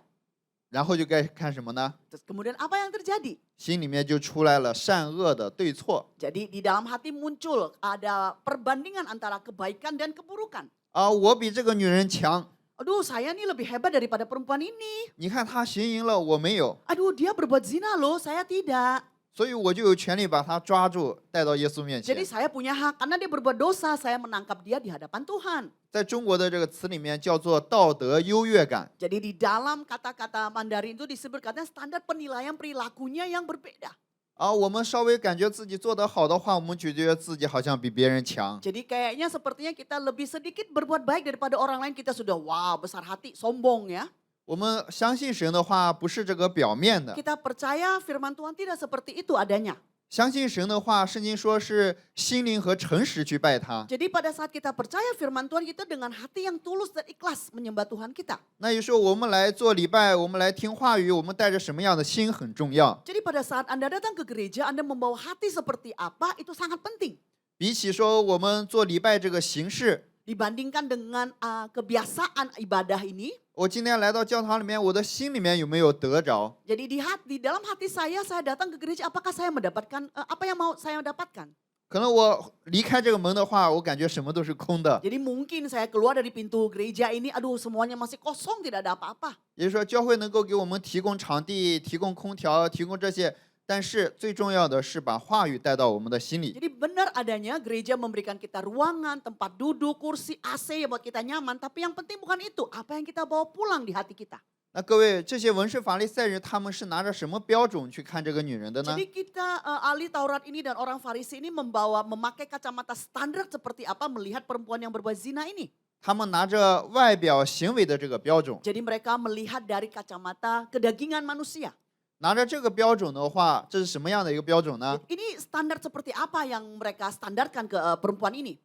然后就该看什么呢？ Terus kemudian apa yang terjadi? 心里面就出来了善恶的对错。 Jadi di dalam hati muncul ada perbandingan antara kebaikan dan keburukan. 我比这个女人强， Aduh saya nih lebih hebat daripada perempuan ini. 你看她行淫了，我没有， Aduh dia berbuat zina loh, saya tidak. 所以我就有权利把她抓住，带到耶稣面前 Jadi。saya punya hak karena dia berbuat dosa, saya menangkap dia di hadapan Tuhan. 在中国的这个词里面叫做道德优越感。 Jadi di dalam kata-kata Mandarin itu disebutkan standar penilaian perilakunya yang berbeda. 我们稍微感觉自己做得好的话，我们就觉得自己好像比别人强。 Jadi kayaknya sepertinya kita lebih sedikit berbuat baik daripada orang lain, kita sudah wow besar hati, sombong ya. 我们相信神的话不是这个表面的， Kita percaya firman Tuhan tidak seperti itu adanya. 相信神的话，圣经说是心灵和诚实去拜他。 Jadi pada saat kita percaya firman Tuhan, kita dengan hati yang tulus dan ikhlas menyembah Tuhan kita. 那有时候我们来做礼拜，我们来听话语，我们带着什么样的心很重要。 Jadi pada saat Anda datang ke gereja, Anda membawa hati seperti apa, itu sangat penting. 比起说我们做礼拜这个形式， Dibandingkan dengan kebiasaan ibadah ini, 我今天来到教堂里面，我的心里面有没有得着？ jadi di dalam hati saya datang ke gereja, apakah saya mendapatkan apa yang mau saya dapatkan? 可能我离开这个门的话，我感觉什么都是空的。 Jadi mungkin saya keluar dari pintu gereja ini, aduh semuanya masih kosong, tidak ada apa-apa. 也就是说，教会能够给我们提供场地、提供空调、提供这些，但是最重要的是把话语带到我们的心里。 Jadi benar adanya gereja memberikan kita ruangan, tempat duduk, kursi, AC yang buat kita nyaman. Tapi yang penting bukan itu, apa yang kita bawa pulang di hati kita. 那各位，这些文士法利赛人他们是拿着什么标准去看这个女人的呢？ Jadi kita ahli Taurat ini dan orang Farisi ini memakai kacamata standar seperti apa melihat perempuan yang berbuat zina ini. 他们拿着外表行为的这个标准， Jadi mereka melihat dari kacamata kedagingan manusia. 拿着这个标准的话，这是什么样的一个标准呢？ Ini standar seperti apa yang mereka standarkan ke perempuan ini?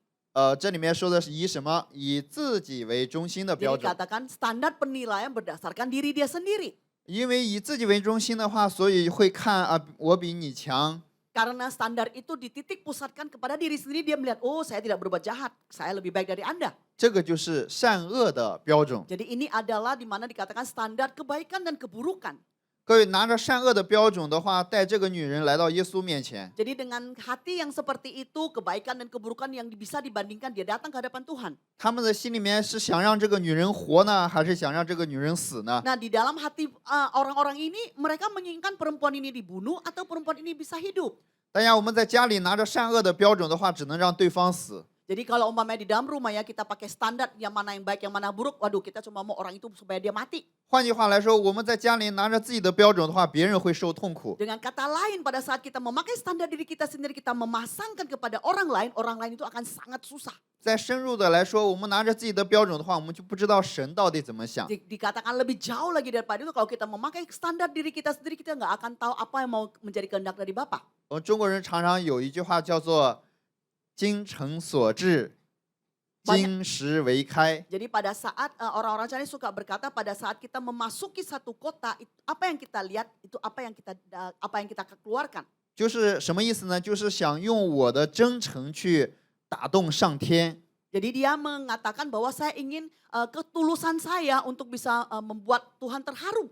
这里面说的是以什么？以自己为中心的标 Jadi 准。 katakan standar penilaian berdasarkan diri dia sendiri. 因为以自己为中心的话，所以会看我比你强。 Karena standar itu dititik pusatkan kepada diri sendiri, dia melihat, oh saya tidak berbuat jahat, saya lebih baik dari Anda. 这个就是善恶的标准。 Jadi ini adalah di mana dikatakan standar kebaikan dan keburukan. 各位拿着善恶的标准的话，带这个女人来到耶稣面前。 Jadi dengan hati yang seperti itu, kebaikan dan keburukan yang bisa dibandingkan, dia datang ke hadapan Tuhan. 他们的心里面是想让这个女人活呢，还是想让这个女人死呢？ Nah, di dalam hati orang-orang ini, mereka menginginkan perempuan ini dibunuh atau perempuan ini bisa hidup. 大家我们在家里拿着善恶的标准的话，只能让对方死。 Jadi kalau umpamanya di dalam rumah ya, kita pakai standar yang mana yang baik, yang mana buruk. Waduh, kita cuma mau orang itu supaya dia mati. 换句话来说，我们在家里拿着自己的标准的话，别人会受痛苦。 Dengan kata lain, pada saat kita memakai standar diri kita sendiri, kita memasangkan kepada orang lain itu akan sangat susah. 再深入的来说，我们拿着自己的标准的话，我们就不知道神到底怎么想。 Dikatakan lebih jauh lagi daripada itu, kalau kita memakai standar diri kita sendiri, kita nggak akan tahu apa yang mau menjadi kehendak dari Bapa. 我们中国人常常有一句话叫做“精诚所至，金石为开”。 Jadi pada saat orang-orang Chinese suka berkata, pada saat kita memasuki satu kota, apa yang kita lihat itu apa yang kita keluarkan. 就是什么意思呢？就是想用我的真诚去打动上天。 Jadi dia mengatakan bahwa saya ingin ketulusan saya untuk bisa membuat Tuhan terharu.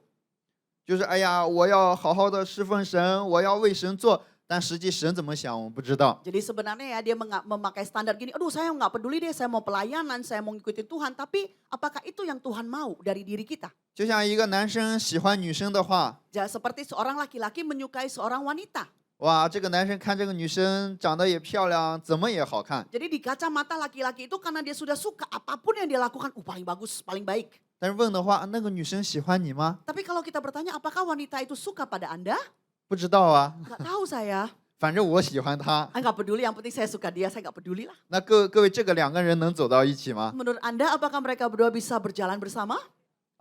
就是哎呀，我要好好的侍奉神，我要为神做。 但实际神怎么想，我们不知道。 Jadi sebenarnya ya dia memakai standar gini, aduh saya nggak peduli deh, saya mau pelayanan, saya mau ngikutin Tuhan. Tapi apakah itu yang Tuhan mau dari diri kita? 就像一个男生喜欢女生的话， Seperti seorang laki-laki menyukai seorang wanita. 哇，这个男生看这个女生长得也漂亮，怎么也好看。 Jadi di kacamata laki-laki itu karena dia sudah suka apapun yang dia lakukan, paling bagus, paling baik. 但是问的话，那个女生喜欢你吗？ Tapi kalau kita bertanya, apakah wanita itu suka pada Anda? 不知道啊， Nggak tahu saya. 反正我喜欢她。 Nggak peduli, yang penting saya suka dia, saya nggak peduli lah. 那各位，这个两个人能走到一起吗？ Menurut Anda, apakah mereka berdua bisa berjalan bersama?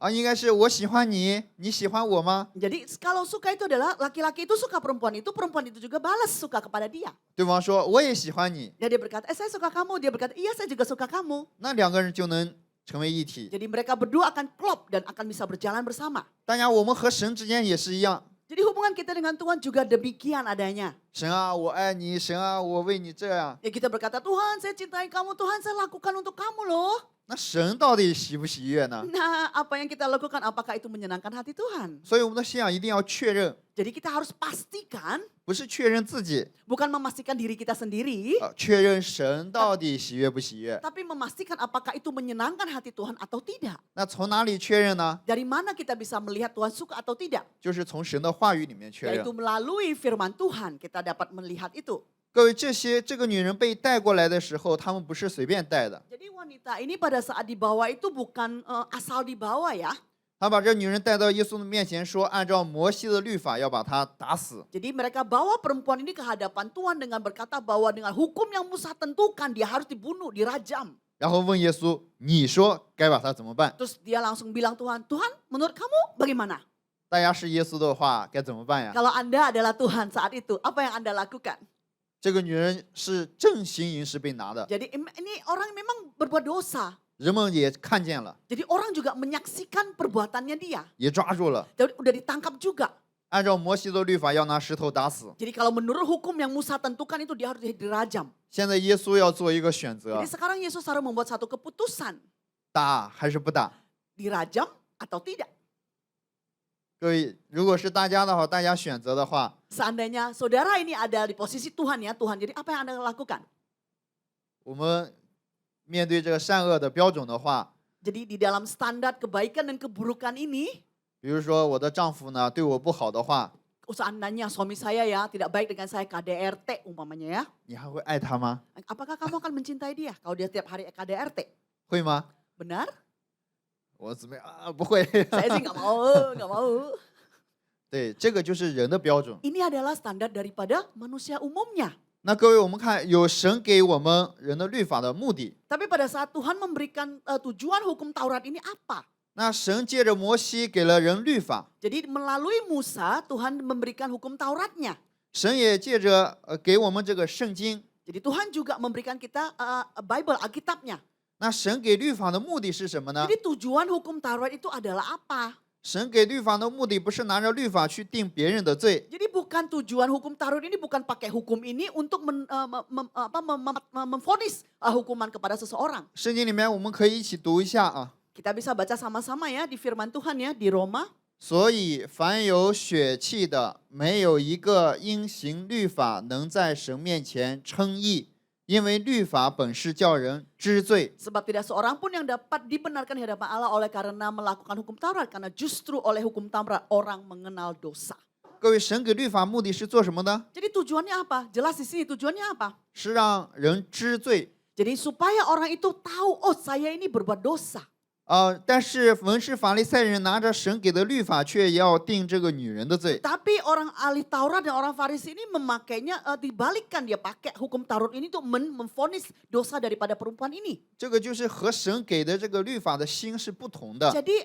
啊，应该是我喜欢你，你喜欢我吗？ Jadi kalau suka itu adalah laki-laki itu suka perempuan itu juga balas suka kepada dia. 对方说我也喜欢你， Dan dia berkata, saya suka kamu. Dia berkata, iya saya juga suka kamu. 那两个人就能成为一体。 Jadi mereka berdua akan klop dan akan bisa berjalan bersama. 当然，我们和神之间也是一样。 Jadi hubungan kita dengan Tuhan juga demikian adanya. 神啊，我爱你，神啊，我为你这样。 Ya kita berkata, Tuhan saya cintai kamu, Tuhan saya lakukan untuk kamu loh. 那神到底喜不喜悦呢？ Nah apa yang kita lakukan, apakah itu menyenangkan hati Tuhan? 所以我们的信仰一定要确认， Jadi kita harus pastikan, 不是确认自己， bukan memastikan diri kita sendiri, 确认神到底喜悦不喜悦。 tapi memastikan apakah itu menyenangkan hati Tuhan atau tidak. 那从哪里确认呢？ Dari mana kita bisa melihat Tuhan suka atau tidak? 就是从神的话语里面确认 Yaitu。melalui firman Tuhan kita dapat melihat itu. 各位，这个女人被带过来的时候，他们不是随便带的， Jadi wanita ini pada saat dibawa itu bukan asal dibawa ya. 他把这女人带到耶稣的面前说，按照摩西的律法要把她打死。 Jadi mereka bawa perempuan ini ke hadapan Tuhan dengan berkata bahwa dengan hukum yang Musa tentukan dia harus dibunuh, dirajam. 然后问耶稣，你说该把她怎么办？ Terus dia langsung bilang Tuhan menurut kamu bagaimana? 大家是耶稣的话，该怎么办呀？ Kalau Anda adalah Tuhan saat itu, apa yang Anda lakukan? 这个女人是正行淫时被拿的， Jadi ini orang memang berbuat dosa. 人们也看见了， Jadi orang juga menyaksikan perbuatannya dia. 也抓住了。 Dan udah ditangkap juga. 按照摩西的律法，要拿石头打死。 Jadi kalau menurut hukum yang Musa tentukan itu dia harus dirajam. 现在耶稣要做一个选择 Jadi，sekarang Yesus harus membuat satu keputusan. 打还是不打？ Dirajam atau tidak. 各位，如果是大家的话，大家选择的话， Seandainya saudara ini ada di posisi Tuhan ya, Tuhan. Jadi apa yang Anda lakukan? 我们面对这个善恶的标准的话， Jadi di dalam standar kebaikan dan keburukan ini, 比如说我的丈夫呢对我不好的话， seandainya suami saya ya tidak baik dengan saya KDRT umpamanya ya. 你还会爱他吗？ Apakah kamu akan mencintai dia kalau dia tiap hari KDRT? 会吗？ Benar? 我怎么样啊？不会。 Saya sih nggak mau, nggak mau. 对，这个就是人的标准。 Ini adalah standar daripada manusia umumnya. 那各位，我们看有神给我们人的律法的目的。 Tapi pada saat Tuhan memberikan tujuan hukum Taurat ini apa? 那神借着摩西给了人律法， Jadi melalui Musa Tuhan memberikan hukum Tauratnya. 神也借着给我们这个圣经。 Jadi Tuhan juga memberikan kita Bible, Alkitabnya. 那神给律法的目的是什么呢？ Jadi tujuan hukum Taurat itu adalah apa? 神给律法的目的不是拿着律法去定别人的罪， Jadi bukan tujuan hukum Taurat ini bukan pakai hukum ini untuk memvonis hukuman kepada seseorang. 圣经里面我们可以一起读一下啊。 Kita bisa baca sama-sama ya di firman Tuhan ya di Roma 所以凡有血气的，没有一个因行律法能在神面前称义，因为律法本是叫人知罪。 Sebab tidak seorang pun yang dapat dibenarkan di hadapan Allah oleh karena melakukan hukum Taurat. Karena justru oleh hukum Taurat orang mengenal dosa. 各位，神给律法目的是做什么呢？ Jadi tujuannya apa? Jelas di sini tujuannya apa? 是让人知罪。 Jadi supaya orang itu tahu, oh saya ini berbuat dosa. 但是文士法利赛人拿着神给的律法，却要定这个女人的罪。 Tapi orang ahli Taurat dan orang Farisi ini memakainya dibalikkan, dia pakai hukum Taurat ini untuk memvonis dosa daripada perempuan ini. 这个就是和神给的这个律法的心是不同的。 Jadi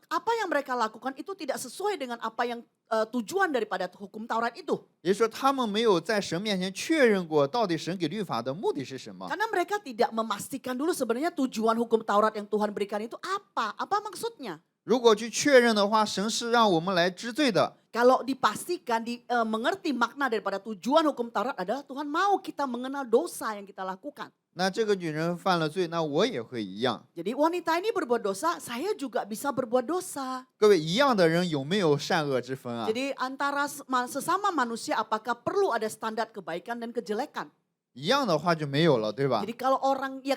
apa yang mereka lakukan itu tidak sesuai dengan apa yang tujuan daripada hukum Taurat itu. 也就是说，他们没有在神面前确认过，到底神给律法的目的是什么。 Karena mereka tidak memastikan dulu sebenarnya tujuan hukum Taurat yang Tuhan berikan itu apa? Apa maksudnya? 如果去确认的话，神是让我们来知罪的。 Kalau dipastikan, mengerti makna daripada tujuan hukum Taurat adalah Tuhan mau kita mengenal dosa yang kita lakukan. 那这个女人犯了罪，那我也会一样。 Jadi wanita ini berbuat dosa, saya juga bisa berbuat dosa. 各位，一样的人有没有善恶之分啊？ Jadi antara sesama manusia apakah perlu ada standar kebaikan dan kejelekan? 一样的话就没有了，对吧？ Jadi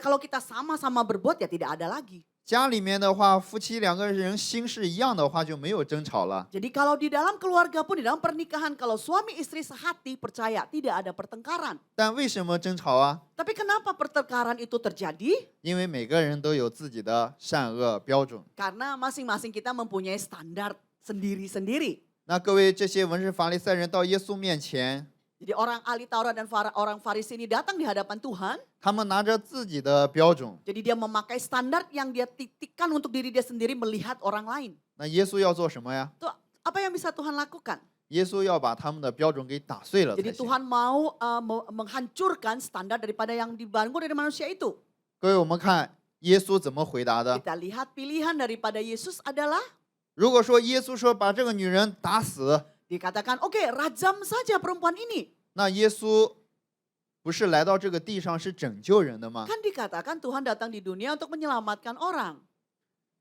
kalau kita sama-sama berbuat ya tidak ada lagi. 家里面的话，夫妻两个人心是一样的话，就没有争吵了。 Jadi kalau di dalam keluarga pun, di dalam pernikahan, kalau suami istri sehati percaya tidak ada pertengkaran. 但为什么争吵啊？ Tapi kenapa pertengkaran itu terjadi? 因为每个人都有自己的善恶标准。 Karena masing-masing kita mempunyai standar sendiri-sendiri. 那各位，这些文士法利赛人到耶稣面前， Jadi orang ahli Taurat dan orang Farisi ini datang di hadapan Tuhan. 他们拿着自己的标准。 Jadi dia memakai standar yang dia titikkan untuk diri dia sendiri melihat orang lain. 那耶稣要做什么呀？ Itu apa yang bisa Tuhan lakukan? 耶稣要把他们的标准给打碎了才 Jadi 行。 Tuhan mau menghancurkan standar daripada yang dibangun dari manusia itu. 各位，我们看耶稣怎么回答的。 Kita lihat pilihan daripada Yesus adalah 如果说耶稣说把这个女人打死， dikatakan, oke, rajam saja perempuan ini. 那耶稣不是来到这个地上是拯救人的吗？ Kan dikatakan Tuhan datang di dunia untuk menyelamatkan orang.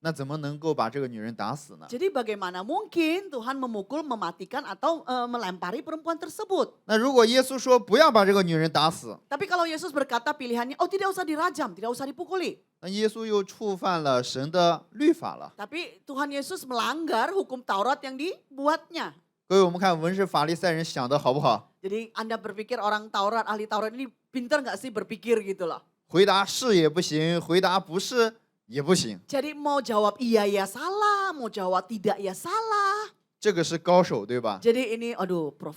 那怎么能够把这个女人打死呢？ Jadi bagaimana mungkin Tuhan memukul, mematikan atau melempari perempuan tersebut? 那如果耶稣说不要把这个女人打死， Tapi kalau Yesus berkata pilihannya, oh tidak usah dirajam, tidak usah dipukuli. 那耶稣又触犯了神的律法了。 Tapi Tuhan Yesus melanggar hukum Taurat yang dibuatnya. 各位，我们看文士法利赛人想的好不好？ Jadi Anda berpikir orang Taurat, ahli Taurat ini pintar nggak sih berpikir gitu loh. 回答是也不行，回答不是也不行， Jadi mau jawab iya ya salah, mau jawab tidak ya salah. 这个是高手，对吧？ Jadi ini, aduh Prof.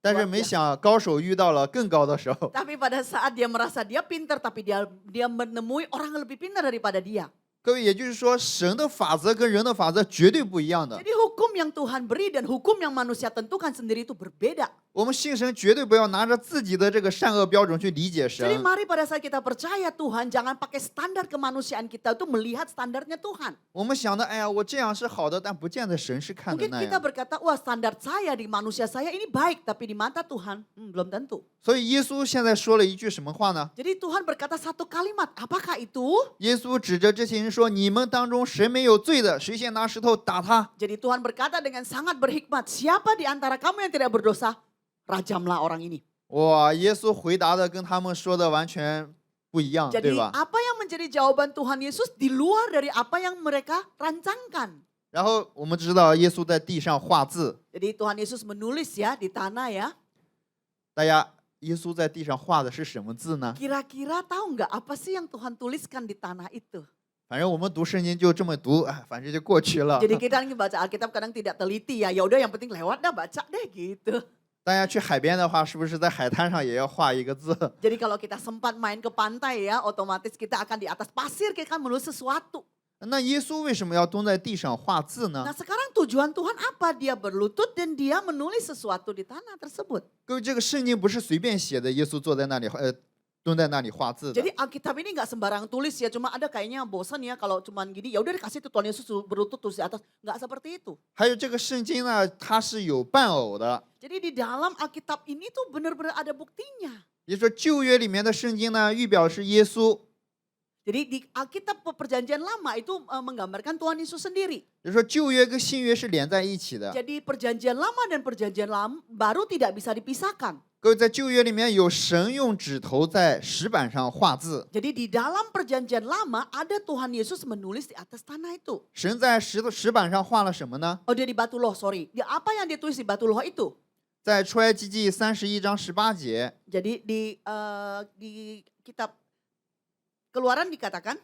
但是没想高手遇到了更高的手。 Tapi pada saat dia merasa dia pintar, tapi dia menemui orang yang lebih pintar daripada dia. 各位，也就是说，神的法则跟人的法则绝对不一样的。 Jadi hukum yang Tuhan beri dan hukum yang manusia tentukan sendiri itu berbeda. 我们信神绝对不要拿着自己的这个善恶标准去理解 Jadi 神。 mari pada saat kita percaya Tuhan, jangan pakai standar kemanusiaan kita itu melihat standarnya Tuhan. 我们想的，哎呀，我这样是好的，但不见得神是看的 Mungkin 那 kita 样。 berkata, wah standar saya di manusia saya ini baik, tapi di mata Tuhan belum tentu. 所以耶稣现在说了一句什么话呢？ Jadi Tuhan berkata satu kalimat, apakah itu? 耶稣指着这些人说：“你们当中谁没有罪的，谁先拿石头打他。 Jadi Tuhan berkata dengan sangat berhikmat, siapa di antara kamu yang tidak berdosa, rajamlah orang ini. ”哇，耶稣回答的跟他们说的完全不一样， Jadi 对吧？ apa yang menjadi jawaban Tuhan Yesus di luar dari apa yang mereka rancangkan. 然后我们知道耶稣在地上画字， Jadi Tuhan Yesus menulis ya di tanah ya. 大家，耶稣在地上画的是什么字呢？ Kira-kira tahu nggak apa sih yang Tuhan tuliskan di tanah itu? 反正我们读圣经就这么读，哎，反正就过去了。 Jadi kita baca Alkitab kadang tidak teliti ya. Ya udah yang penting lewat dah baca deh gitu. 大家去海边的话，是不是在海滩上也要画一个字？ Jadi kalau kita sempat main ke pantai ya, otomatis kita akan di atas pasir, kita akan menulis sesuatu. 那耶稣为什么要蹲在地上画字呢 Nah？ sekarang tujuan Tuhan apa? Dia berlutut dan dia menulis sesuatu di tanah tersebut. 各位，这个圣经不是随便写的，耶稣坐在那里，蹲在那里画字的。 Jadi Alkitab ini nggak sembarang tulis ya, cuma ada kayaknya bosan ya kalau cuman gini, ya udah dikasih tuh Tuhan Yesus berlutut tulis di atas. Nggak seperti itu. 还有这个圣经呢，它是有伴偶的， Jadi di dalam Alkitab ini tuh benar-benar ada buktinya. 也就是说旧约里面的圣经呢，预表是耶稣， Jadi di Alkitab Perjanjian Lama itu menggambarkan Tuhan Yesus sendiri. 就是说旧约跟新约是连在一起的。 Jadi Perjanjian Lama dan Perjanjian Baru tidak bisa dipisahkan. 各位在旧约里面有神用指头在石板上画字， Jadi di dalam Perjanjian Lama ada Tuhan Yesus menulis di atas tanah itu. 神在石板上画了什么呢？ Oh dia di batu loh, sorry. Dia apa yang dia tulis di batu loh itu? 在出埃及记31章18节， Jadi di kitab Keluaran dikatakan,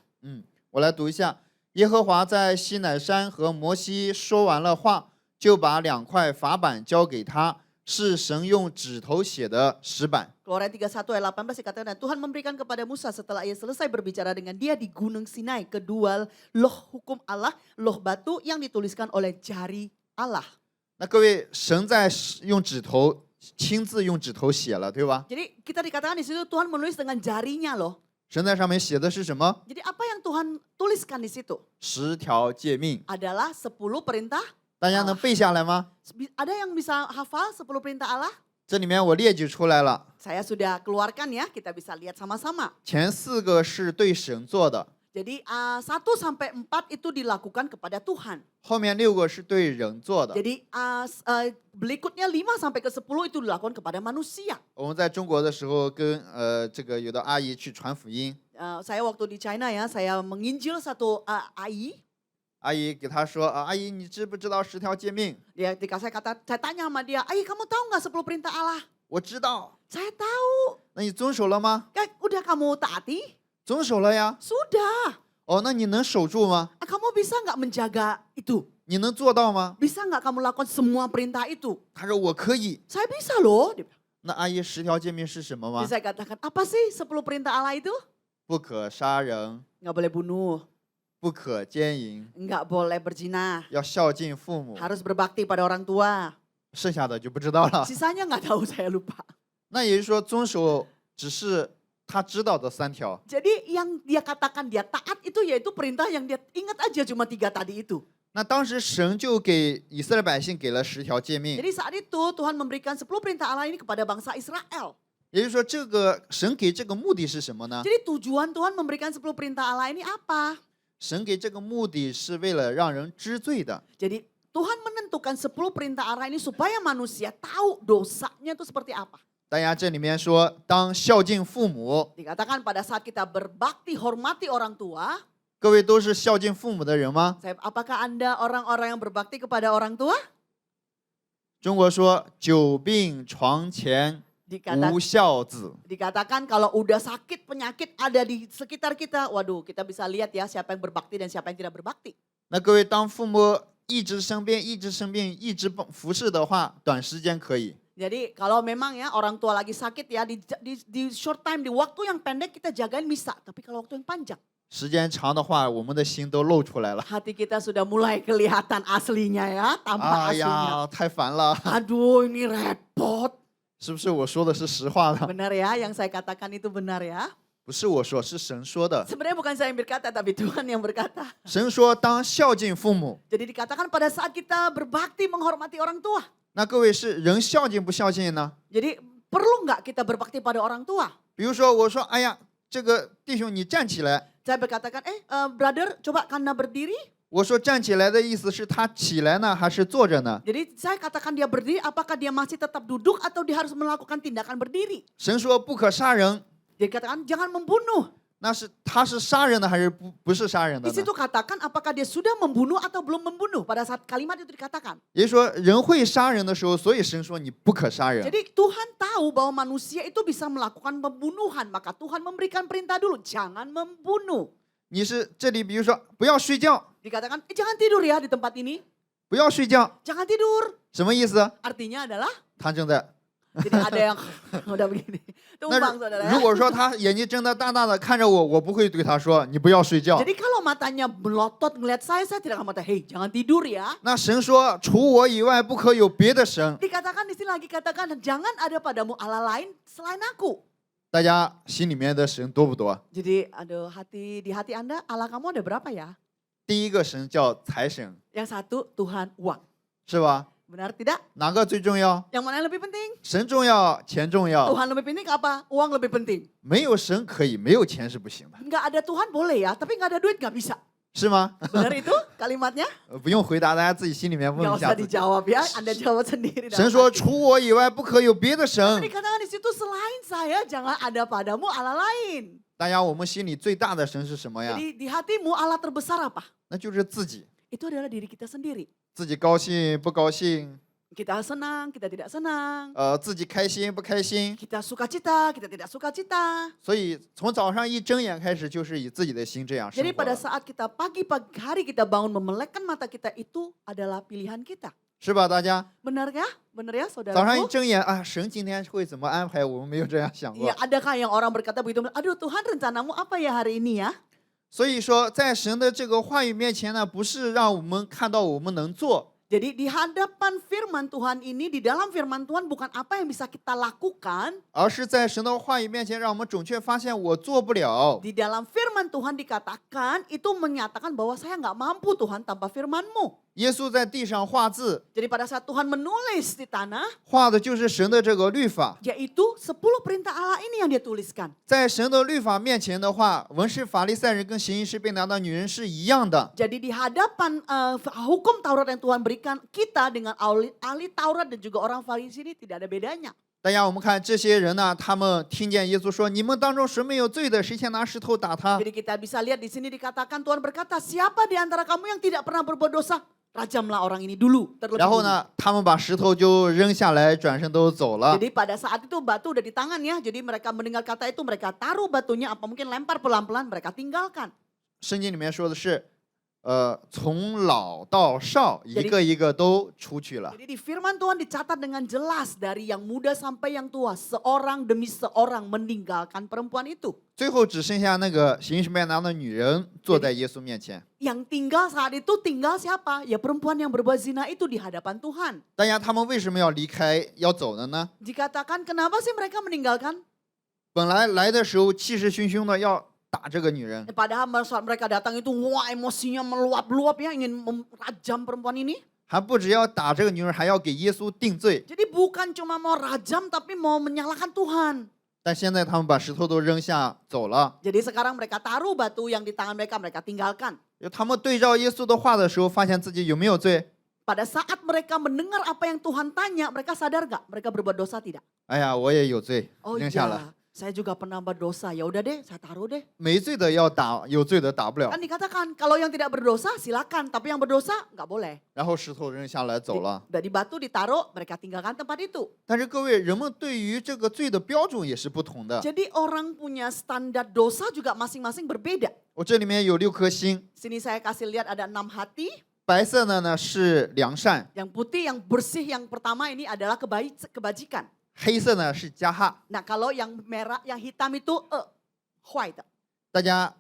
我来读一下。耶和华在西乃山和摩西说完了话，就把2块法板交给他，是神用指头写的石板。 Keluaran 31 ayat 18 dikatakan, Tuhan memberikan kepada Musa setelah ia selesai berbicara dengan dia di Gunung Sinai kedua loh hukum Allah, loh batu yang dituliskan oleh jari Allah. 那各位，神在用指头亲自用指头写了，对吧？ Jadi kita dikatakan di situ Tuhan menulis dengan jarinya loh. 神在上面写的是什么？ Jadi apa yang Tuhan tuliskan di situ? 10条诫命， Adalah 10 perintah. 大家能背下来吗？ Ada yang bisa hafal 10 perintah Allah? 这里面我列举出来了， Saya sudah keluarkan ya, kita bisa lihat sama-sama. 前4个是对神做的， Jadi 1 sampai 4 itu dilakukan kepada Tuhan. 后面6个是对人做的。 Jadi berikutnya 5 sampai ke 10 itu dilakukan kepada manusia. 我们在中国的时候跟这个有的阿姨去传福音， Saya waktu di China ya, saya menginjil satu AI. 阿姨给她说阿姨你知不知道10条诫命？ Saya tanya sama dia, Ai kamu tahu nggak 10 perintah Allah? 我知道。 Saya tahu. 那你遵守了吗？ Udah kamu taati? 遵守了呀。 Sudah. 哦，那你能守住吗？ Kamu bisa nggak menjaga itu? 你能做到吗？ Bisa nggak kamu lakukan semua perintah itu? 她说我可以。 Saya bisa loh. 那阿姨10条诫命是什么吗？ Saya katakan, apa sih 10 perintah Allah itu? 不可杀人， Nggak boleh bunuh, 不可奸淫， nggak boleh berzina, 要孝敬父母。 harus berbakti pada orang tua. 剩下的就不知道了。 Sisanya nggak tahu, saya lupa. 那也就是说，遵守只是他知道的3条。 Jadi yang dia katakan dia taat itu yaitu perintah yang dia ingat aja cuma 3 tadi itu. 那当时神就给以色列百姓给了10条诫命， Jadi saat itu Tuhan memberikan 10 perintah Allah ini kepada bangsa Israel. 也就是说，这个神给这个目的是什么呢？ Jadi tujuan Tuhan memberikan 10 perintah Allah ini apa? 神给这个目的是为了让人知罪的。 Jadi Tuhan menentukan 10 perintah Allah ini supaya manusia tahu dosanya itu seperti apa. 大家这里面说，当孝敬父母， Dikatakan pada saat kita berbakti, hormati orang tua. 各位都是孝敬父母的人吗？ Apakah Anda orang-orang yang berbakti kepada orang tua? 中国说久病床前无孝子。 Dikatakan kalau udah sakit penyakit ada di sekitar kita, waduh kita bisa lihat ya siapa yang berbakti dan siapa yang tidak berbakti. 那各位，当父母一直生病、一直生病、一直服侍的话，短时间可以。 Jadi kalau memang ya orang tua lagi sakit ya di short time, di waktu yang pendek kita jagain bisa. Tapi kalau waktu yang panjang. 时间长的话，我们的心都露出来了。 Hati kita sudah mulai kelihatan aslinya ya, tampak 哎 aslinya. 呀，太烦了， Aduh ini repot. 是不是我说的是实话呢？ Benar ya, yang saya katakan itu benar ya. 不是我说，是神说的。 Sebenarnya bukan saya yang berkata, tapi Tuhan yang berkata. 神说，当孝敬父母。 Jadi dikatakan pada saat kita berbakti menghormati orang tua. 那各位是人孝敬不孝敬呢？ Jadi perlu nggak kita berbakti pada orang tua? 比如说，我说，哎呀，这个弟兄你站起来。 Saya berkatakan, brother coba Kanda berdiri. 我说站起来的意思是他起来呢，还是坐着呢？ Jadi saya katakan dia berdiri, apakah dia masih tetap duduk atau dia harus melakukan tindakan berdiri? 神说不可杀人， Dia katakan jangan membunuh. 那是他是杀人的还是不是杀人的 Di 呢？ situ katakan apakah dia sudah membunuh atau belum membunuh pada saat kalimat itu dikatakan. 也就是说，人会杀人的时候，所以神说你不可杀人。 Jadi Tuhan tahu bahwa manusia itu bisa melakukan pembunuhan, maka Tuhan memberikan perintah dulu, jangan membunuh. 你是这里，比如说不要睡觉， Dikatakan jangan tidur ya di tempat ini, 不要睡觉， jangan tidur. 什么意思？ Artinya adalah 他正在。 jadi ada yang udah begini. 那 Tumbang saudara 如 ya. 果说他眼睛睁得大大的看着我，我不会对他说你不要睡觉。 Jadi kalau matanya melotot ngeliat saya tidak akan mata, hei jangan tidur ya. 那神说除我以外不可有别的神。 Dikatakan di sini lagi katakan jangan ada padamu Allah lain selain aku. 大家心里面的神多不多？ Jadi aduh di hati Anda Allah kamu ada berapa ya? 第一个神叫财神， Yang satu Tuhan uang. 是吧？ Benar tidak? 哪个最重要？ Yang mana yang lebih penting? 神重要，钱重要。 Tuhan lebih penting apa? Uang lebih penting. 没有神可以，没有钱是不行的， Nggak ada Tuhan boleh ya, tapi nggak ada duit nggak bisa. 是吗？ Benar itu kalimatnya? 不用回答，大家自己心里面问 Nggak 一下 usah 自己。 dijawab ya, Anda jawab sendiri. 神 dalam 说：“ hati. 除我以外，不可有别的神。 Dikatakan di situ selain saya jangan ada padamu Allah lain. ”大家，我们心里最大的神是什么呀？ Jadi di hatimu Allah terbesar apa? 那就是自己， Itu adalah diri kita sendiri. 自己高兴不高兴， Kita senang, kita tidak senang. 自己开心不开心。 Kita sukacita, kita tidak sukacita. 所以从早上一睁眼开始，就是以自己的心这样生 Jadi 活 pada 了， saat kita pagi hari kita bangun memelekkan mata kita itu adalah pilihan kita. 是吧？大家 Benar ya? Benar ya 早上一 saudaraku? 睁眼啊，神今天会怎么安排？我们没有这样想过 Ya,。adakah yang orang berkata begitu? Aduh Tuhan rencanamu apa ya hari ini ya? 所以说，在神的这个话语面前呢，不是让我们看到我们能做， Jadi di hadapan firman Tuhan ini, di dalam firman Tuhan bukan apa yang bisa kita lakukan. 而是在神的话语面前，让我们准确发现我做不了。 Di dalam firman Tuhan dikatakan, itu menyatakan bahwa saya nggak mampu Tuhan tanpa firman-Mu. 耶稣在地上画字， Jadi pada saat Tuhan menulis di tanah, 画的就是神的这个律法。 yaitu 10 perintah Allah ini yang dia tuliskan. 在神的律法面前的话，文士、法利赛人跟行淫时被拿的女人是一样的。 Jadi di hadapan hukum Taurat yang Tuhan berikan, kita dengan ahli Taurat dan juga orang Farisi ini tidak ada bedanya. 大家，我们看这些人呢，他们听见耶稣说：“你们当中谁没有罪的，谁先拿石头打他。” Jadi kita bisa lihat di sini dikatakan Tuhan berkata, siapa di antara kamu yang tidak pernah berbuat dosa? Rajamlah orang ini dulu, terlebih 然后 dulu. 呢，他们把石头就扔下来，转身都走了。 Jadi pada saat itu batu udah di tangan ya. Jadi mereka mendengar kata itu, mereka taruh batunya, apa mungkin lempar pelan-pelan, mereka tinggalkan. 圣经里面说的是，从老到少，一个一个都出去了。 Jadi di firman Tuhan dicatat dengan jelas dari yang muda sampai yang tua, seorang demi seorang meninggalkan perempuan itu. 最后只剩下那个行淫时被拿的女人坐在耶稣面前。 Yang tinggal saat itu tinggal siapa? Ya perempuan yang berbuat zina itu di hadapan Tuhan. 大家，他们为什么要离开、要走的呢？ Dikatakan kenapa sih mereka meninggalkan? 本来来的时候气势汹汹的要打这个女人， Padahal saat mereka datang itu wah emosinya meluap-luap ya ingin merajam perempuan ini. 还不只要打这个女人，还要给耶稣定罪。 Jadi bukan cuma mau rajam tapi mau menyalahkan Tuhan. 但现在他们把石头都扔下走了。 Jadi sekarang mereka taruh batu yang di tangan mereka, mereka tinggalkan. 他们对照耶稣的话的时候，发现自己有没有罪？ Pada saat mereka mendengar apa yang Tuhan tanya, mereka sadar gak? Mereka berbuat dosa tidak? 哎呀，我也有罪， Oh 扔下了。 iya, saya juga pernah berdosa. Ya udah deh, saya taruh deh. 没罪的要打，有罪的打不了 Kan。dikatakan kalau yang tidak berdosa silakan, tapi yang berdosa nggak boleh. 然后石头扔下来走了。 Dari batu ditaruh, mereka tinggalkan tempat itu. 但是各位，人们对于这个罪的标准也是不同的。 Jadi orang punya standar dosa juga masing-masing berbeda. 我这里面有6颗星， Sini saya kasih lihat ada 6 hati. 白色的呢是良善， Yang putih, yang bersih, yang pertama ini adalah kebajikan. 黑色呢是加哈。 Nah kalau yang merah, yang hitam itu white. 大家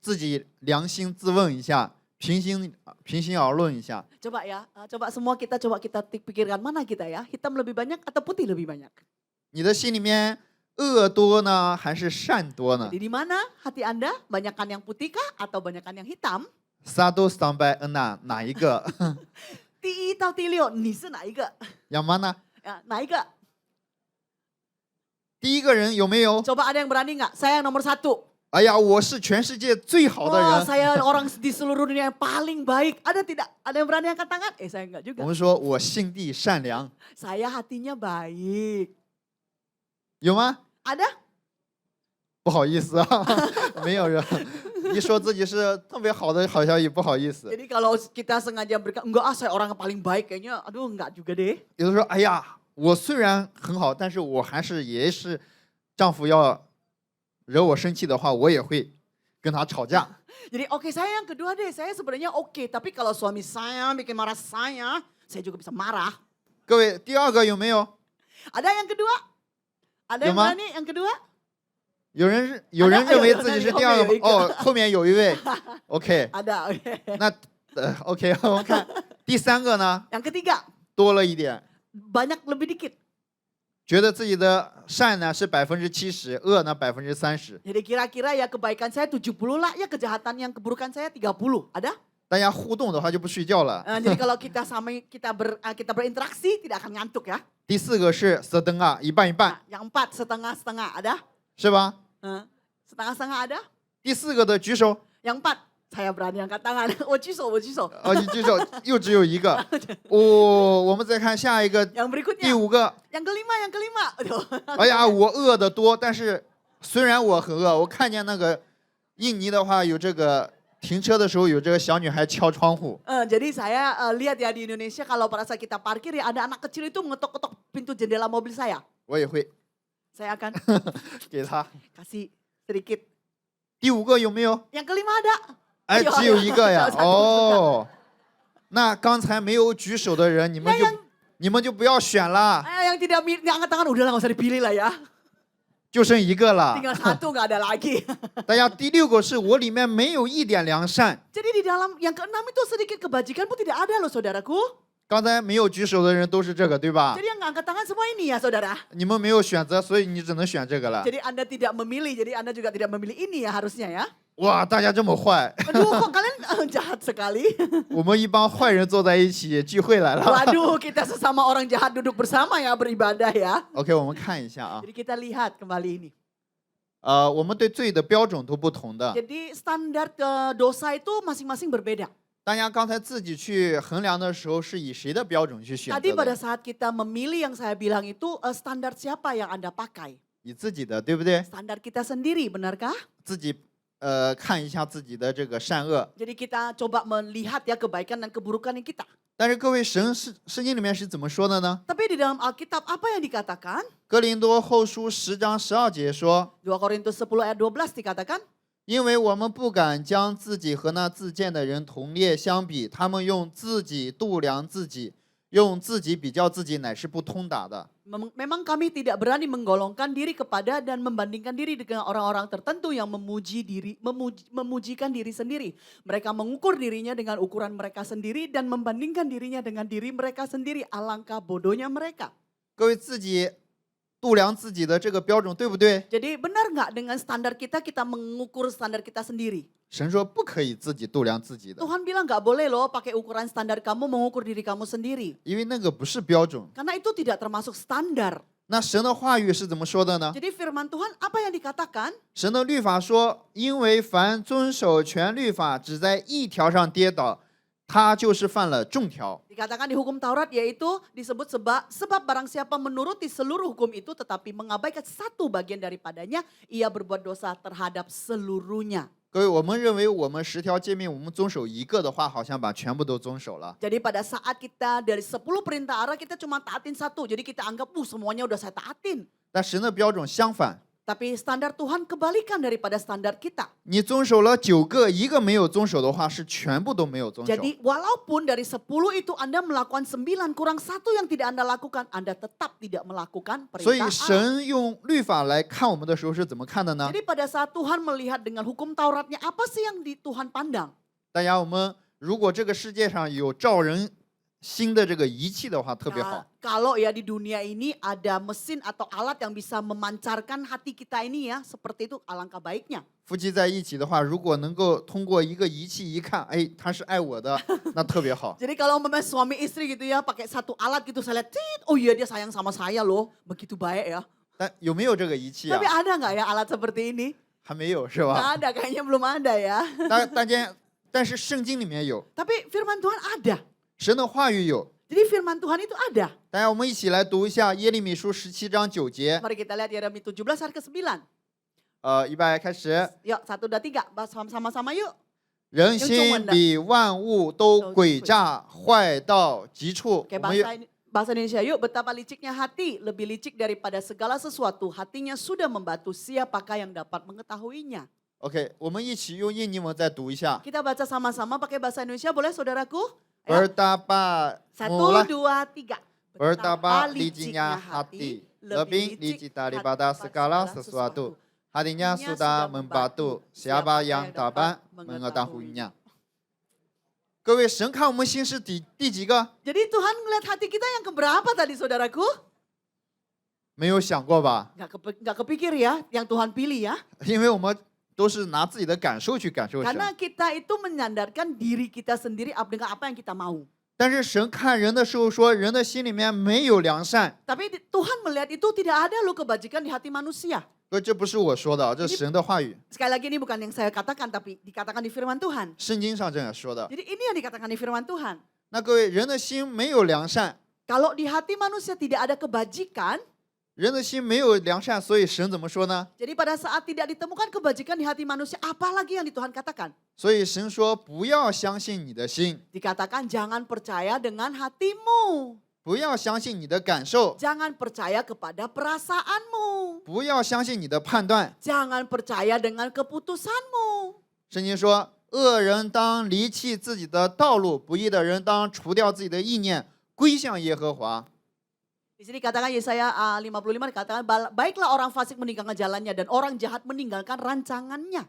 自己良心自问一下，平心而论一下， Coba ya, coba semua kita pikirkan mana kita ya, hitam lebih banyak atau putih lebih banyak? 你的心里面恶多呢，还是善多呢？ Jadi di mana hati Anda? Banyakan yang putih kah atau banyakan yang hitam? 撒都桑拜恩呐，哪一个？ 第一到第六，你是哪一个？ yang mana？ 哪一个？第一个人有没有？ Coba ada yang berani nggak? Saya yang nomor 1. 哎呀，我是全世界最好的 Wah, 人。 saya orang di seluruh dunia yang paling baik. Ada tidak? Ada yang berani angkat tangan? Saya enggak 我 juga. 们说我心地善良， Saya hatinya baik. 有吗？ Ada? 不好意思啊，没有人。一说自己是特别好的，好像也不好意思。 Jadi kalau kita sengaja berkata, enggak saya orang yang paling baik kayaknya, aduh enggak juga deh. 有的说，哎呀，我虽然很好，但是我还是也是，丈夫要惹我生气的话，我也会跟他吵架。 Jadi oke, saya yang kedua deh, saya sebenarnya oke. Tapi kalau suami saya bikin marah saya juga bisa marah. 各位，第二个有没有？ Ada yang kedua? Ada yang Yoma? berani yang kedua? 有人认为自己是第二个吗？有一个哦，后面有一位。OK， Ada, oke. 那OK，我们看第三个呢， Yang ketiga, 多了一点， banyak lebih dikit. 觉得自己的善呢是70%，恶呢30%。 Jadi kira-kira ya kebaikan saya 70 lah, ya kejahatan yang keburukan saya 30. Ada? 大家互动的话就不睡觉了。 Jadi kalau kita kita berinteraksi tidak akan ngantuk ya. 第4个是setengah，一半一半， Yang 4 setengah-setengah ada? 是吧？ Setengah-setengah ada? 第4个的举手， Yang 4 saya berani angkat tangan. 我举手。你举手，又只有一个。我们再看下一个， Yang berikutnya. 第5个。 Yang kelima. Aduh. 哎呀，我饿的多，但是虽然我很饿，我看见那个印尼的话有这个停车的时候有这个小女孩敲窗户。 Jadi saya lihat ya di Indonesia kalau pada saat kita parkir ya ada anak kecil itu ngetok-ketok pintu jendela mobil saya. 我也会 Saya akan 给她。 kasih sedikit. 第5个有没有？ Yang kelima ada. 哎，只有一个呀。 Satu. 哦，那刚才没有举手的人，你们就不要选了， Yang tidak angkat tangan udahlah nggak usah dipilih lah ya. 就剩一个了。 Tinggal satu nggak ada lagi. 大家第6个是我里面没有一点良善。 Jadi di dalam yang keenam itu sedikit kebajikan pun tidak ada loh saudaraku. 刚才没有举手的人都是这个，对吧？ Jadi yang nggak angkat tangan semua ini ya saudara. 你们没有选择，所以你只能选这个了。 Jadi Anda tidak memilih, jadi Anda juga tidak memilih ini ya harusnya ya. 哇，大家这么坏！ Aduh kok kalian jahat sekali. 我们一帮坏人坐在一起聚会来了。 Waduh kita sesama orang jahat duduk bersama ya beribadah ya. OK， 我们看一下啊。 Jadi kita lihat kembali ini. 我们对罪的标准都不同的。 Jadi standar dosa itu masing-masing berbeda. 大家刚才自己去衡量的时候，是以谁的标准去选 Tadi 择 pada 的？ saat kita memilih yang saya bilang itu standar siapa yang Anda pakai? 以自己的，对不对？ Standar kita sendiri, benarkah? 自己看一下自己的这个善恶。 Jadi kita coba melihat ya kebaikan dan keburukan yang kita. 但是各位，圣经里面是怎么说的呢？ Tapi di dalam Alkitab apa yang dikatakan? 哥林多后书10章12节说 2 Korintus 10 ayat 12 dikatakan. 因为我们不敢将自己和那自荐的人同列相比，他们用自己度量自己，用自己比较自己，乃是不通达的。 Memang kami tidak berani menggolongkan diri kepada dan membandingkan diri dengan orang-orang tertentu yang memujikan diri sendiri. Mereka mengukur dirinya dengan ukuran mereka sendiri dan membandingkan dirinya dengan diri mereka sendiri. Alangkah bodohnya mereka. 各位自己度量自己的这个标准对不对？ Jadi benar nggak dengan standar kita mengukur standar kita sendiri? 神说不可以自己度量自己的， Tuhan bilang nggak boleh loh pakai ukuran standar kamu mengukur diri kamu sendiri. 因为那个不是标准。 Karena itu tidak termasuk standar. 那神的话语是怎么说的呢？ Jadi firman Tuhan apa yang dikatakan? 神的律法说，因为凡遵守全律法只在一条上跌倒，他就是犯了众条。 Dikatakan di hukum Taurat yaitu disebut sebab barang siapa menuruti seluruh hukum itu tetapi mengabaikan satu bagian daripadanya, ia berbuat dosa terhadap seluruhnya. 各位，我们认为我们10条诫命，我们遵守一个的话，好像把全部都遵守了。 Jadi pada saat kita dari 10 perintah Allah kita cuma taatin satu. Jadi kita anggap semuanya udah saya taatin. 但神的标准相反， Tapi standar Tuhan kebalikan daripada standar kita. 你遵守了9个，一个没有遵守的话，是全部都没有遵守。 Jadi walaupun dari 10 itu Anda melakukan 9 kurang 1 yang tidak Anda lakukan, Anda tetap tidak melakukan 所以 perintah Allah. 神用律法来看我们的时候是怎么看的呢？ Jadi pada saat Tuhan melihat dengan hukum Tauratnya, apa sih yang Tuhan pandang? 大家，我们如果这个世界上有照人心的这个仪器的话，特别好。 Kalau ya di dunia ini ada mesin atau alat yang bisa memancarkan hati kita ini ya, seperti itu alangkah baiknya. 夫妻在一起的话，如果能够通过一个仪器一看，哎，他是爱我的，那特别好。 Jadi kalau memang suami istri gitu ya, pakai satu alat gitu saya lihat, oh iya dia sayang sama saya loh, begitu baik ya. 但有没有这个仪器啊 Tapi？ada nggak ya alat seperti ini? 还没有是吧？ Nggak ada, kayaknya belum ada ya. 但是圣经里面有， Tapi firman Tuhan ada. 神的话语有。 Jadi firman Tuhan itu ada. 大家，我们一起来读一下耶利米书17章9节。 Mari kita lihat Yeremia 17 ayat ke-9. 预备开始。 Yuk, 1, 2, 3, bahas sama-sama yuk. 人心比万物都诡诈，坏到极处。 Oke, 我们 bahasa Indonesia yuk. Betapa liciknya hati, lebih licik daripada segala sesuatu. Hatinya sudah membatu, siapakah yang dapat mengetahuinya? OK， 我们一起用印尼文再读一下。 Kita baca sama-sama pakai bahasa Indonesia, boleh saudaraku? Bertapa 1, mulai. 2, 3. Betapa liciknya hati, lebih licik daripada segala sesuatu. Hatinya sudah membatu, siapa yang dapat mengetahuinya? 各位，神看我们心是第几个？ Jadi Tuhan melihat hati kita yang keberapa tadi saudaraku? 没有想过吧？ Nggak kepikir ya, yang Tuhan pilih ya. 因为我们都是拿自己的感受去感受神。 Karena kita itu menyandarkan diri kita sendiri dengan apa yang kita mau. 但是神看人的时候说，人的心里面没有良善。 Tapi Tuhan melihat itu tidak ada loh kebajikan di hati manusia. 这不是我说的，这是神的话语， Sekali lagi ini bukan yang saya katakan tapi dikatakan di firman Tuhan. 圣经上这样说的。 Jadi ini yang dikatakan di firman Tuhan. 那各位，人的心没有良善， Kalau di hati manusia tidak ada kebajikan, 人的心没有良善，所以神怎么说呢？ jadi pada saat tidak ditemukan kebajikan di hati manusia, apalagi yang di Tuhan katakan? 所以神说不要相信你的心， Dikatakan jangan percaya dengan hatimu. 不要相信你的感受， Jangan percaya kepada perasaanmu. 不要相信你的判断。 Jangan percaya dengan keputusanmu. 圣经说，恶人当离弃自己的道路，不义的人当除掉自己的意念，归向耶和华。 Di sini katakan Yesaya 55 dikatakan baiklah orang fasik meninggalkan jalannya dan orang jahat meninggalkan rancangannya.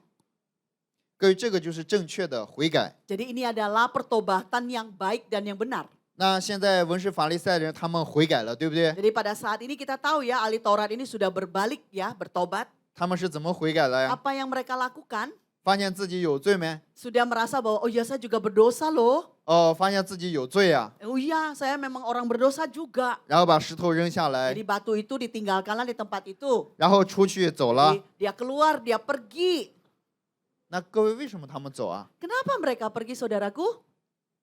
各位，这个就是正确的悔改。 Jadi ini adalah pertobatan yang baik dan yang benar. 那现在文士法利赛人他们悔改了，对不对？ Jadi pada saat ini kita tahu ya ahli Taurat ini sudah berbalik ya, bertobat. 他们是怎么悔改了呀？ Apa yang mereka lakukan? 发现自己有罪没？ Sudah merasa bahwa oh iya saya juga berdosa loh. 哦，发现自己有罪呀、 Oh iya saya memang orang berdosa juga. 然后把石头扔下来 Jadi，batu itu ditinggalkanlah di tempat itu. 然后出去走了。 Dia keluar, dia pergi. 那各位为什么他们走啊？ Kenapa mereka pergi saudaraku?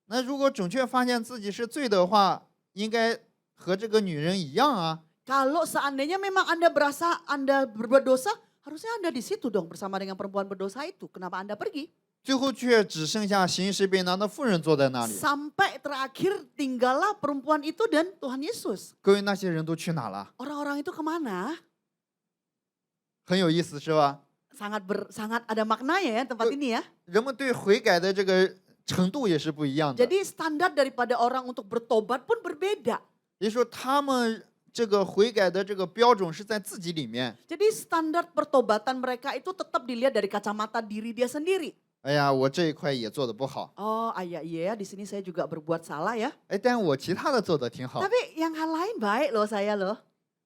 那如果准确发现自己是罪的话，应该和这个女人一样啊。 Kalau seandainya memang Anda berasa Anda berdosa, harusnya Anda di situ dong bersama dengan perempuan berdosa itu. Kenapa Anda pergi? 最后却只剩下行尸被拿的妇人坐在那里。 Sampai terakhir tinggallah perempuan itu dan Tuhan Yesus. 各位，那些人都去哪了？ Orang-orang itu kemana? 很有意思是吧？ Sangat ada maknanya ya tempat ini ya. 人们对悔改的这个程度也是不一样的。 Jadi standar daripada orang untuk bertobat pun berbeda. 也就是说，他们这个悔改的这个标准是在自己里面。 Jadi standar pertobatan mereka itu tetap dilihat dari kacamata diri dia sendiri. 哎呀，我这一块也做的不好， Oh iya iya ya, di sini saya juga berbuat salah ya. 哎，但我其他的做的挺好。 Tapi yang hal lain baik loh saya loh.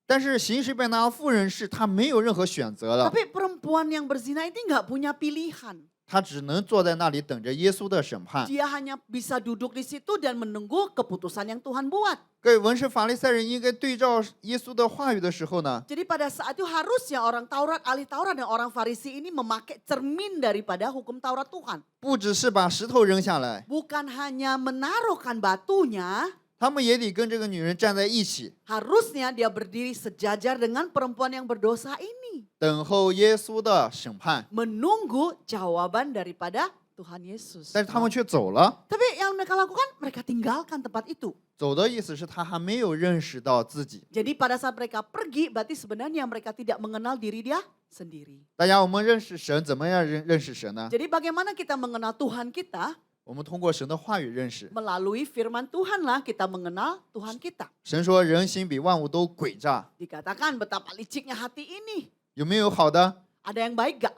但是行尸被拿的妇人是她没有任何选择了， Tapi perempuan yang berzina ini nggak punya pilihan. 她只能坐在那里等着耶稣的审判。 Dia hanya bisa duduk di situ dan menunggu keputusan yang Tuhan buat. 各位文士法利赛人应该对照耶稣的话语的时候呢， Jadi pada saat itu harusnya orang Taurat, ahli Taurat dan orang Farisi ini memakai cermin daripada hukum Taurat Tuhan. 不只是把石头扔下来， Bukan hanya menaruhkan batunya, 他们也得跟这个女人站在一起， harusnya dia berdiri sejajar dengan perempuan yang berdosa ini. 等候耶稣的审判。 Menunggu jawaban daripada Tuhan Yesus. 但是他们却走了。 Tapi yang mereka lakukan, mereka tinggalkan tempat itu. 走的意思是他还没有认识到自己。 Jadi pada saat mereka pergi, berarti sebenarnya mereka tidak mengenal diri dia sendiri. 大家，我们认识神，怎么样认识神呢？ Jadi bagaimana kita mengenal Tuhan kita? 我们通过神的话语认识。 Melalui firman Tuhan lah kita mengenal Tuhan kita. 神说人心比万物都诡诈， Dikatakan betapa liciknya hati ini. 有没有好的？ Ada yang baik gak?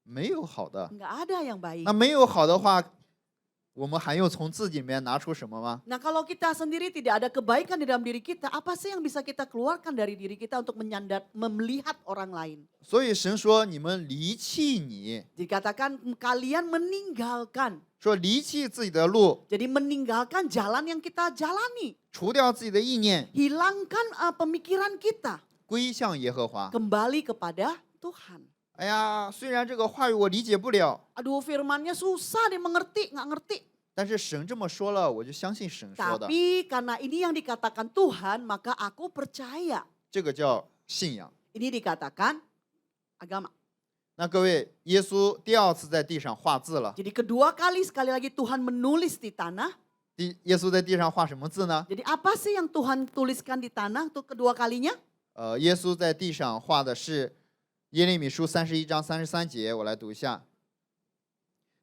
没有好的。 Nggak ada yang baik. 那没有好的话，我们还用从自己里面拿出什么吗？ Nah kalau kita sendiri tidak ada kebaikan di dalam diri kita, apa sih yang bisa kita keluarkan dari diri kita untuk melihat orang lain? 所以神说你们离弃你， Dikatakan kalian meninggalkan. 说离弃自己的路， Jadi meninggalkan jalan yang kita jalani. 除掉自己的意念， Hilangkan pemikiran kita. 归向耶和华。 Kembali kepada Tuhan. 哎呀，虽然这个话语我理解不了， Aduh firmannya susah dimengerti, nggak ngerti. 但是神这么说了，我就相信神说的， Tapi karena ini yang dikatakan Tuhan, maka aku percaya. 这个叫信仰。 Ini dikatakan agama. 那各位，耶稣第二次在地上画字了。 Jadi kedua kali sekali lagi Tuhan menulis di tanah. 耶稣在地上画什么字呢？ Jadi apa sih yang Tuhan tuliskan di tanah untuk kedua kalinya? 耶稣在地上画的是耶利米书31章33节，我来读一下。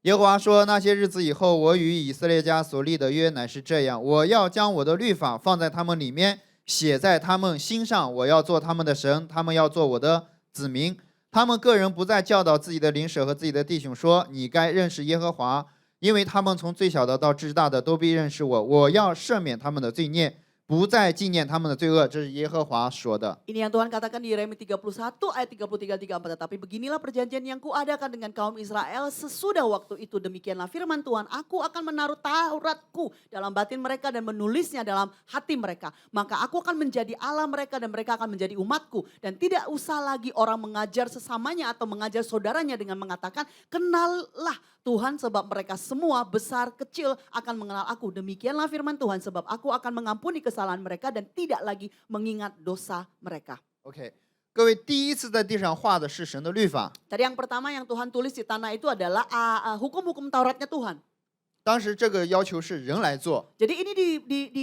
耶和华说：“那些日子以后，我与以色列家所立的约乃是这样：我要将我的律法放在他们里面，写在他们心上。我要做他们的神，他们要做我的子民。他们个人不再教导自己的邻舍和自己的弟兄说：你该认识耶和华，因为他们从最小的到至大的都必认识我。我要赦免他们的罪孽，不再纪念他们的罪恶，这是耶和华说的。 Ini yang Tuhan katakan di Yeremia 31 ayat 33-34. Tetapi beginilah perjanjian yang kuadakan dengan kaum Israel sesudah waktu itu. Demikianlah firman Tuhan, aku akan menaruh Tauratku dalam batin mereka dan menulisnya dalam hati mereka. Maka aku akan menjadi Allah mereka dan mereka akan menjadi umatku. Dan tidak usah lagi orang mengajar sesamanya atau mengajar saudaranya dengan mengatakan, kenallah Tuhan sebab mereka semua besar kecil akan mengenal aku. Demikianlah firman Tuhan sebab aku akan mengampuni kesalahan mereka dan tidak lagi mengingat dosa mereka. OK， 各位，第一次在地上画的是神的律法， Tadi yang pertama yang Tuhan tulis di tanah itu adalah hukum-hukum Tauratnya Tuhan. 当时这个要求是人来做， Jadi ini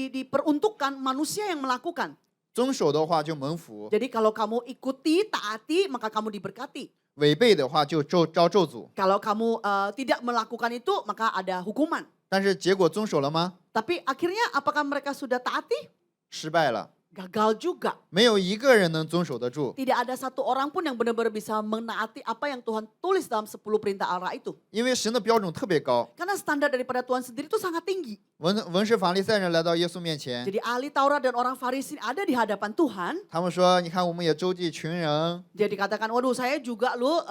diperuntukkan manusia yang melakukan. 遵守的话就蒙福， Jadi kalau kamu ikuti, taati, maka kamu diberkati. 违背的话就遭咒诅。 Kalau kamu tidak melakukan itu, maka ada hukuman. 但是结果遵守了吗？ Tapi akhirnya apakah mereka sudah taati? 失败了， Gagal juga. 没有一个人能遵守得住。 Tidak ada satu orang pun yang benar-benar bisa menaati apa yang Tuhan tulis dalam 10 perintah Allah itu. 因为神的标准特别高。 Karena standar daripada Tuhan sendiri itu sangat tinggi. 文士法利赛人来到耶稣面前， Jadi ahli Taurat dan orang Farisi ada di hadapan Tuhan. 他们说：“你看，我们也周济群人 Dia dikatakan, waduh saya juga loh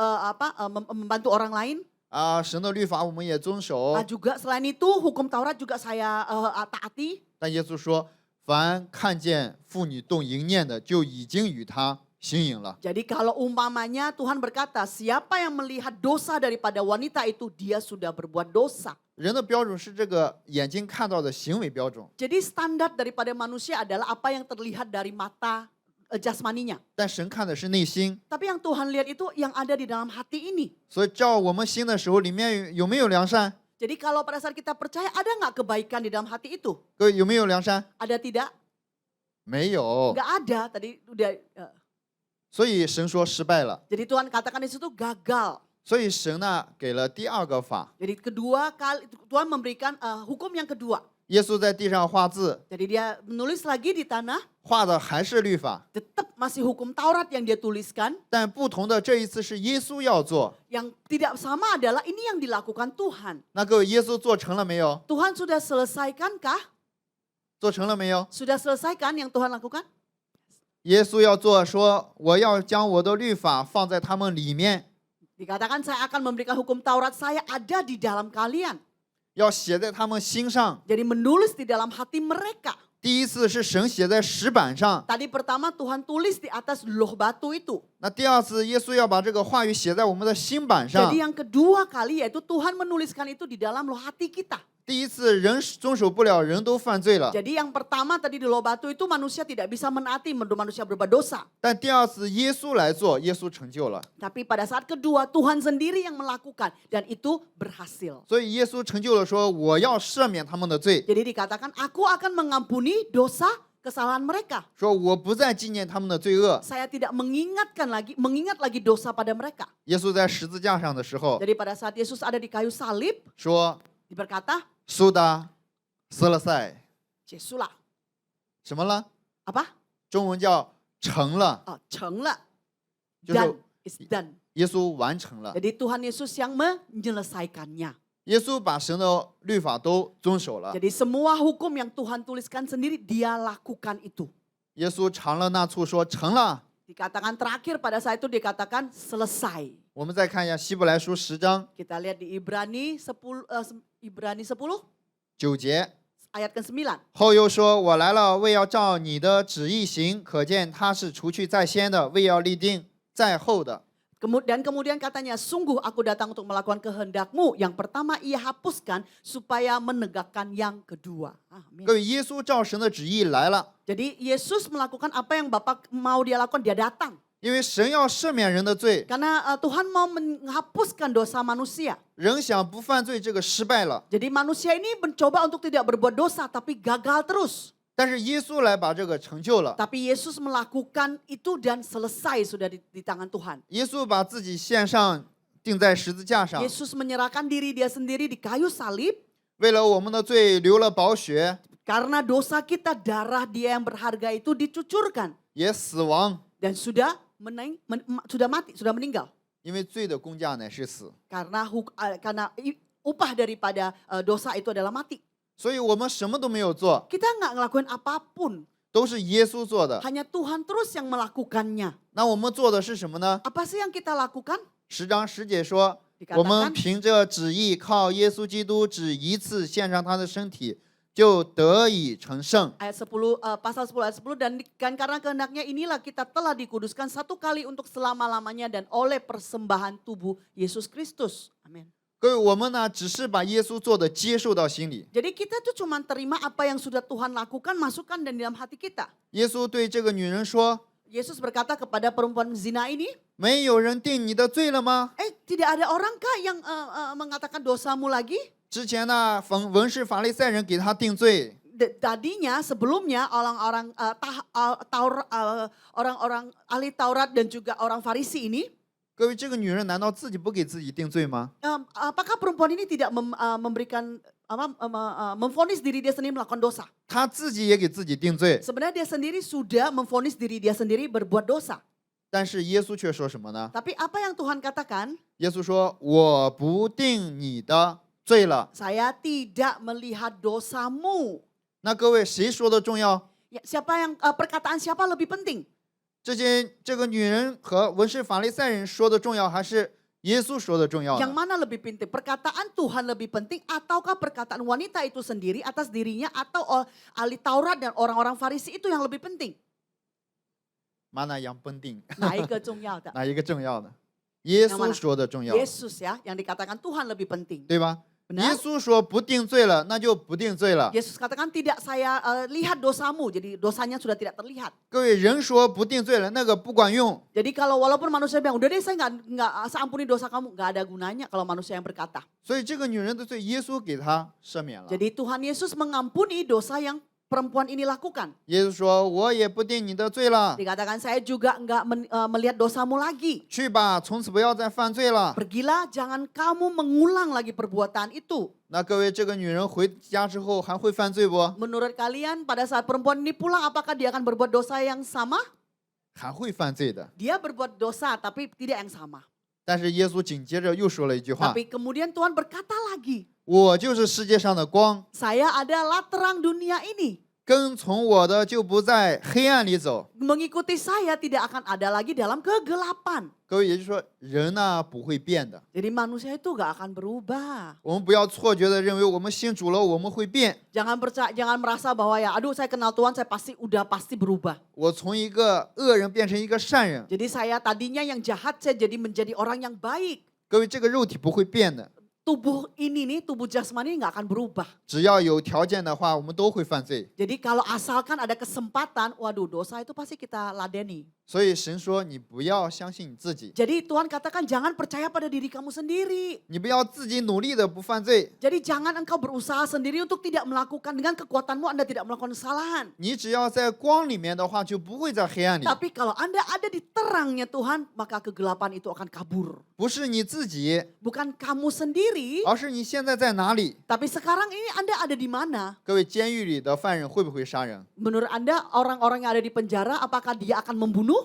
membantu orang lain. 啊，神的律法我们也遵守。 Juga selain itu hukum Taurat juga saya taati. ”但耶稣说：“凡看见妇女动淫念的，就已经与他行淫了。” Jadi kalau umpamanya Tuhan berkata, siapa yang melihat dosa daripada wanita itu, dia sudah berbuat dosa. 人的标准是这个眼睛看到的行为标准， Jadi standar daripada manusia adalah apa yang terlihat dari mata jasmaninya. 但神看的是内心。 Tapi yang Tuhan lihat itu yang ada di dalam hati ini. 所以照我们心的时候，里面有没有良善？ Jadi kalau pada saat kita percaya, ada nggak kebaikan di dalam hati itu? 各位有没有良善？ Ada tidak? 没有。 Nggak ada. Tadi udah. 所以神说失败了。 Jadi Tuhan katakan di situ gagal. 所以神呢给了第二个法。 Jadi kedua kali Tuhan memberikan hukum yang kedua. 耶稣在地上画字， Jadi dia menulis lagi di tanah. 画的还是律法， Tetap masih hukum Taurat yang dia tuliskan. 但不同的这一次是耶稣要做。 Yang tidak sama adalah ini yang dilakukan Tuhan. 那各位，耶稣做成了没有？ Tuhan sudah selesaikankah? 做成了没有？ Sudah selesaikan yang Tuhan lakukan? 耶稣要做，说我要将我的律法放在他们里面， Dikatakan saya akan memberikan hukum Taurat saya ada di dalam kalian. 要写在他们心上。 Jadi menulis di dalam hati mereka. 第一次是神写在石板上， Tadi pertama Tuhan tulis di atas loh batu itu. 那第二次耶稣要把这个话语写在我们的心板上。 Jadi yang kedua kali yaitu Tuhan menuliskan itu di dalam loh hati kita. 第一次人遵守不了，人都犯罪了。 Jadi yang pertama tadi di loh batu itu manusia tidak bisa menaati, manusia berbuat dosa. 但第二次耶稣来做，耶稣成就了。 Tapi pada saat kedua Tuhan sendiri yang melakukan dan itu berhasil. 所以耶稣成就了，说我要赦免他们的罪， Jadi dikatakan aku akan mengampuni dosa kesalahan mereka. 说我不再纪念他们的罪恶。 Saya tidak mengingat lagi dosa pada mereka. 耶稣在十字架上的时候 Jadi pada saat Yesus ada di kayu salib, 说 berkata, 苏达斯勒塞 Yesuslah. 什么了？ Apa? 中文叫成了， 成了. 就是 Done. It's done. 耶稣完成了。 Jadi Tuhan Yesus yang menyelesaikannya. 耶稣把神的律法都遵守了。 Jadi semua hukum yang Tuhan tuliskan sendiri, dia lakukan itu. 耶稣尝了那醋，说成了。 Dikatakan terakhir pada saat itu dikatakan selesai. 我们再看一下希伯来书10章 Kita lihat di Ibrani 10, Ibrani 10 9节。 ayat ke-9. 后又说：“我来了，为要照你的旨意行。”可见他是除去在先的，为要立定在后的。 Dan kemudian katanya, sungguh aku datang untuk melakukan kehendakmu. Yang pertama ia hapuskan supaya menegakkan yang kedua. Amin. 各位，耶稣照神的旨意来了， Jadi Yesus melakukan apa yang Bapa mau dia lakukan, dia datang. 因为神要赦免人的罪， Karena Tuhan mau menghapuskan dosa manusia. 人想不犯罪，这个失败了。 Jadi manusia ini mencoba untuk tidak berbuat dosa, tapi gagal terus. 但是耶稣来把这个成就了。 Tapi Yesus melakukan itu dan selesai sudah di tangan Tuhan. 耶稣把自己献上，钉在十字架上， Yesus menyerahkan diri dia sendiri di kayu salib. 为了我们的罪流了宝血， Karena dosa kita, darah dia yang berharga itu dicucurkan. 也死亡， Dan sudah mati, sudah meninggal. 因为罪的工价乃是死。 Karena upah daripada dosa itu adalah mati. 所以我们什么都没有做， Kita nggak ngelakuin apapun. 都是耶稣做的。 Hanya Tuhan terus yang melakukannya. 那我们做的是什么呢？ Apa sih yang kita lakukan? 10章10节说， Dikatakan 我们凭着旨意，靠耶稣基督只一次献上他的身体，就得以成圣。 Ayat 10, pasal 10 ayat 10, dan karena kehendaknya inilah kita telah dikuduskan satu kali untuk selama-lamanya dan oleh persembahan tubuh Yesus Kristus. Amin. 各位，我们呢只是把耶稣做的接受到心里。 Jadi kita tuh cuma terima apa yang sudah Tuhan lakukan, masukkan dan dalam hati kita. 耶稣对这个女人说 Yesus berkata kepada perempuan zina ini, 没有人定你的罪了吗？ tidak ada orangkah yang mengatakan dosamu lagi? 之前呢，文士法利赛人给他定罪， Tadinya sebelumnya orang-orang ahli Taurat dan juga orang Farisi ini, 各位，这个女人难道自己不给自己定罪吗？ apakah perempuan ini tidak memberikan memvonis diri dia sendiri melakukan dosa? 她自己也给自己定罪， Sebenarnya dia sendiri sudah memvonis diri dia sendiri berbuat dosa. 但是耶稣却说什么呢？ Tapi apa yang Tuhan katakan? 耶稣说：“我不定你的罪了。 Saya tidak melihat dosamu. ”那各位，谁说的重要？ Ya, perkataan siapa lebih penting? 这个女人和文士法利赛人说的重要，还是耶稣说的重要 Yang 呢？ mana lebih penting? Perkataan Tuhan lebih penting ataukah perkataan wanita itu sendiri atas dirinya atau ahli Taurat dan orang-orang Farisi itu yang lebih penting? mana yang penting？ 哪一个重要的？哪一个重要呢？耶稣说的重要， Yesus ya, yang dikatakan Tuhan lebih penting. 对吧？ Benar? 耶稣说不定罪了，那就不定罪了。 Yesus katakan tidak saya lihat dosamu, jadi dosanya sudah tidak terlihat. 各位，人说不定罪了，那个不管用。 Jadi kalau walaupun manusia bilang udah deh saya saya ampuni dosa kamu, nggak ada gunanya kalau manusia yang berkata. 所以这个女人的罪，耶稣给她赦免了。 Jadi Tuhan Yesus mengampuni dosa yang perempuan ini lakukan. 耶稣说：“我也不定你的罪了， Dikatakan saya juga nggak melihat dosamu lagi. 去吧，从此不要再犯罪了。 Pergilah, jangan kamu mengulang lagi perbuatan itu. ”那各位，这个女人回家之后还会犯罪不？ Menurut kalian pada saat perempuan ini pulang apakah dia akan berbuat dosa yang sama? 还会犯罪的。 Dia berbuat dosa tapi tidak yang sama. 但是耶稣紧接着又说了一句话 Tapi kemudian Tuhan berkata lagi, 我就是世界上的光， saya adalah terang dunia ini. 跟从我的就不在黑暗里走。 Mengikuti saya tidak akan ada lagi dalam kegelapan. 各位，也就是说，人呢不会变的。 Jadi manusia itu gak akan berubah. 我们不要错觉的认为我们信主了，我们会变。 Jangan merasa bahwa ya, aduh saya kenal Tuhan, saya pasti berubah. 我从一个恶人变成一个善人。 Jadi saya tadinya yang jahat, saya jadi menjadi orang yang baik. 各位，这个肉体不会变的， Tubuh ini nih, tubuh jasmani ini gak akan berubah. 只要有条件的话，我们都会犯罪。 Jadi kalau asalkan ada kesempatan, waduh dosa itu pasti kita ladeni. 所以神说，你不要相信你自己， Jadi Tuhan katakan jangan percaya pada diri kamu sendiri. 你不要自己努力的不犯罪， Jadi jangan engkau berusaha sendiri untuk tidak melakukan, dengan kekuatanmu Anda tidak melakukan kesalahan. 你只要在光里面的话，就不会在黑暗里。 Tapi kalau Anda ada di terangnya Tuhan, maka kegelapan itu akan kabur. 不是你自己， Bukan kamu sendiri, 而是你现在在哪里？ tapi sekarang ini Anda ada di mana? 各位，监狱里的犯人会不会杀人？ Menurut Anda orang-orang yang ada di penjara apakah dia akan membunuh?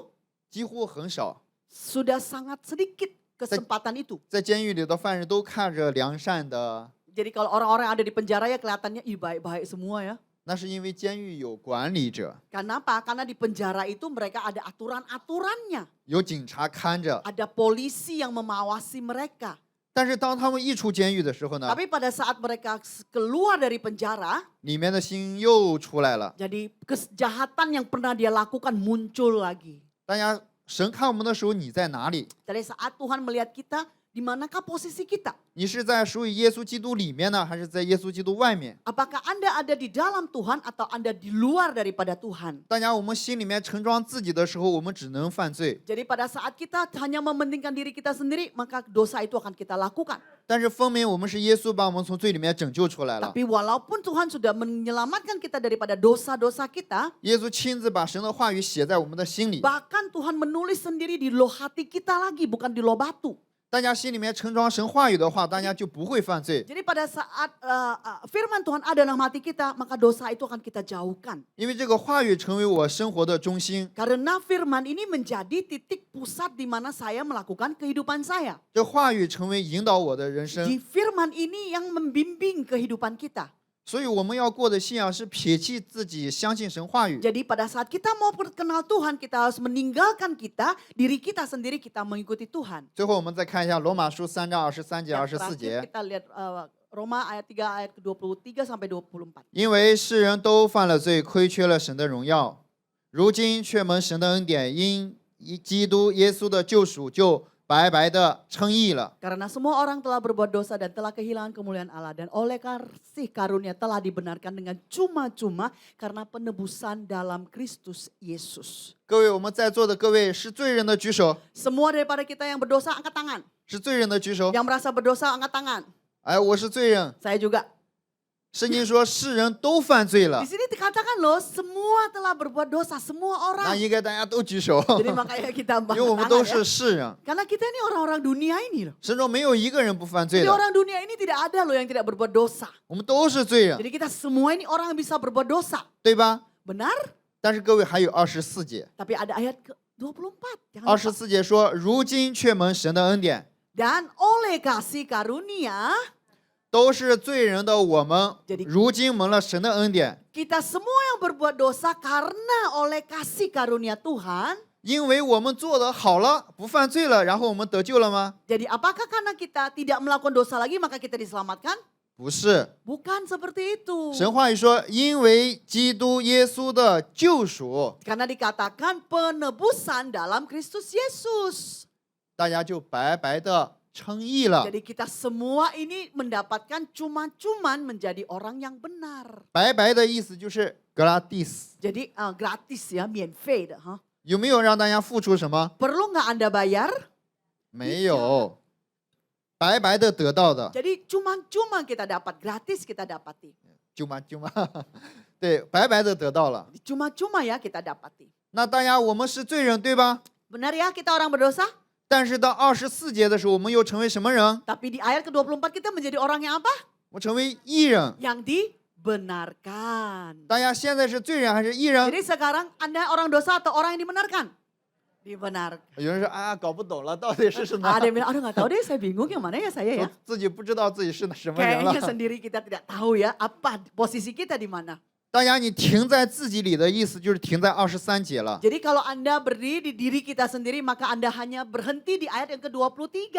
几乎很少。 Sudah sangat sedikit kesempatan itu. 在监狱里的犯人都看着良善的， Jadi kalau orang-orang yang ada di penjara ya kelihatannya baik-baik semua ya. 那是因为监狱有管理者， Kenapa? Karena di penjara itu mereka ada aturan-aturannya. 有警察看着。 Ada polisi yang mengawasi mereka. 但是当他们一出监狱的时候呢， Tapi pada saat mereka keluar dari penjara, 里面的心又出来了。 jadi kejahatan yang pernah dia lakukan muncul lagi. 大家，神看我们的时候，你在哪里？ Dari saat Tuhan melihat kita, di manakah posisi kita? 你是在属于耶稣基督里面呢，还是在耶稣基督外面？ Apakah Anda ada di dalam Tuhan atau Anda di luar daripada Tuhan? 大家，我们心里面盛装自己的时候，我们只能犯罪； Jadi pada saat kita hanya mementingkan diri kita sendiri, maka dosa itu akan kita lakukan. 但是分明我们是耶稣把我们从罪里面拯救出来了。 Tapi walaupun Tuhan sudah menyelamatkan kita daripada dosa-dosa kita, 耶稣亲自把神的话语写在我们的心里。 bahkan Tuhan menulis sendiri di loh hati kita lagi, bukan di loh batu. 大家心里面盛装神话语的话，大家就不会犯罪， Jadi pada saat firman Tuhan ada dalam hati kita, maka dosa itu akan kita jauhkan. 因为这个话语成为我生活的中心。 Karena firman ini menjadi titik pusat di mana saya melakukan kehidupan saya. 这话语成为引导我的人生。 Di firman ini yang membimbing kehidupan kita. 所以我们要过的信仰是撇弃自己，相信神话语。 Jadi pada saat kita mau kenal Tuhan, kita harus meninggalkan diri kita sendiri, kita mengikuti Tuhan. 最后我们再看一下罗马书3章23节、 Dan 24 terakhir 节。 kita lihat Roma ayat 3 ayat ke-23 sampai 24. 因为世人都犯了罪，亏缺了神的荣耀，如今却蒙神的恩典，因基督耶稣的救赎，就白白的称义了。 Karena semua orang telah berbuat dosa dan telah kehilangan kemuliaan Allah, dan oleh kasih karunia telah dibenarkan dengan cuma-cuma karena penebusan dalam Kristus Yesus. 各位，我们在座的各位是罪人的举手， Semua daripada kita yang berdosa angkat tangan. 是罪人的举手。 Yang merasa berdosa angkat tangan. 哎，我是罪人。 Saya juga. 圣经说世人都犯罪了 Di，sini dikatakan loh, semua telah berbuat dosa, semua 那 orang. 应该大家都举手， Jadi makanya kita 因为我 angkat 们都 tangan 是 ya. 世人。 Karena kita ini orang-orang dunia ini loh. 神说没有一个人不犯罪 Di 的， orang dunia ini tidak ada loh yang tidak berbuat dosa. 我们都是罪人， Jadi kita semua ini orang yang bisa berbuat dosa. 对吧？ Benar? 但是各位还有24节， Tapi ada ayat ke-24. Jangan lupa. 24节说，如今却蒙神的恩典， Dan oleh kasih karunia, 都是罪人的我们 Jadi-，如今蒙了神的恩典， kita semua yang berbuat dosa karena oleh kasih karunia Tuhan. 因为我们做得好了，不犯罪了，然后我们得救了吗？ Jadi apakah karena kita tidak melakukan dosa lagi maka kita diselamatkan? 不是， Bukan seperti itu. 神话语说，因为基督耶稣的救赎， Karena dikatakan penebusan dalam Kristus Yesus. 大家就白白的称义了。 Jadi kita semua ini mendapatkan cuma-cuman menjadi orang yang benar. 白白的意思就是 gratis， Jadi gratis ya, 免费的哈. 有没有让大家付出什么？ Perlu nggak Anda bayar? 没有，白白的得到的， Jadi cuma-cuma kita dapat, gratis kita dapati. 舅妈，对，白白的得到了。 Cuma-cuma ya kita dapati. 那大家我们是罪人，对吧？ Benar ya kita orang berdosa? 但是到24节的时候，我们又成为什么人？ Tapi di ayat ke-24 kita menjadi orang yang apa? 我成为义人。 Yang dibenarkan. 大家现在是罪人还是义人？ Jadi sekarang Anda orang dosa atau orang yang dibenarkan? Dibenarkan. 有人说啊，搞不懂了，到底是什么？ Ada yang bilang, aduh nggak tahu deh, saya bingung yang mana ya saya ya. 自己不知道自己是什么人 Kayaknya 了。 sendiri kita tidak tahu ya apa posisi kita di mana. 大家，你停在自己里的意思就是停在23节了。 Jadi kalau Anda berdiri di diri kita sendiri maka Anda hanya berhenti di ayat yang ke-23.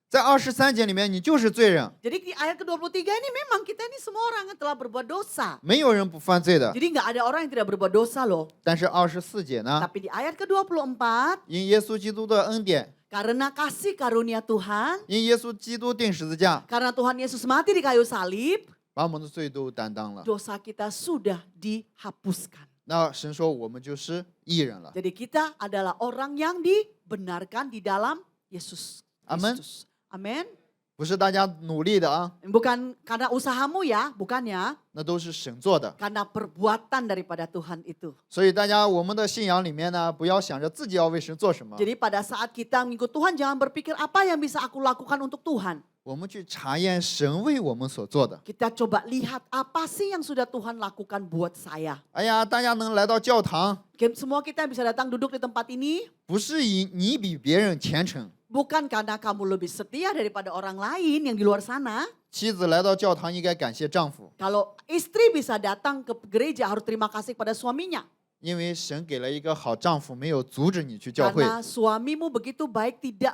在23节里面，你就是罪人， Jadi di ayat ke-23 ini memang kita ini semua orang yang telah berbuat dosa. 没有人不犯罪的。 Jadi nggak ada orang yang tidak berbuat dosa loh. 但是24节呢， Tapi di ayat ke-24, 因耶稣基督的恩典， karena kasih karunia Tuhan, 因耶稣基督定十字架， karena Tuhan Yesus mati di kayu salib, 把我们的罪都担当了。 dosa kita sudah dihapuskan. 那神说我们就是义人了。 Jadi kita adalah orang yang dibenarkan di dalam Yesus Amin. Kristus. Amin. 不是大家努力的啊， Bukan karena usahamu ya, bukan ya. 那都是神做的。 Karena perbuatan daripada Tuhan itu. 所以大家，我们的信仰里面呢，不要想着自己要为神做什么， Jadi pada saat kita mengikut Tuhan, jangan berpikir apa yang bisa aku lakukan untuk Tuhan. 我们去查验神为我们所做的。 Kita coba lihat apa sih yang sudah Tuhan lakukan buat saya. 哎呀，大家能来到教堂， Semua kita bisa datang duduk di tempat ini 不是以你比别人虔诚， bukan karena kamu lebih setia daripada orang lain yang di luar sana. 妻子来到教堂应该感谢丈夫， Kalau istri bisa datang ke gereja harus terima kasih pada suaminya. 因为神给了一个好丈夫，没有阻止你去教会， Karena suamimu begitu baik tidak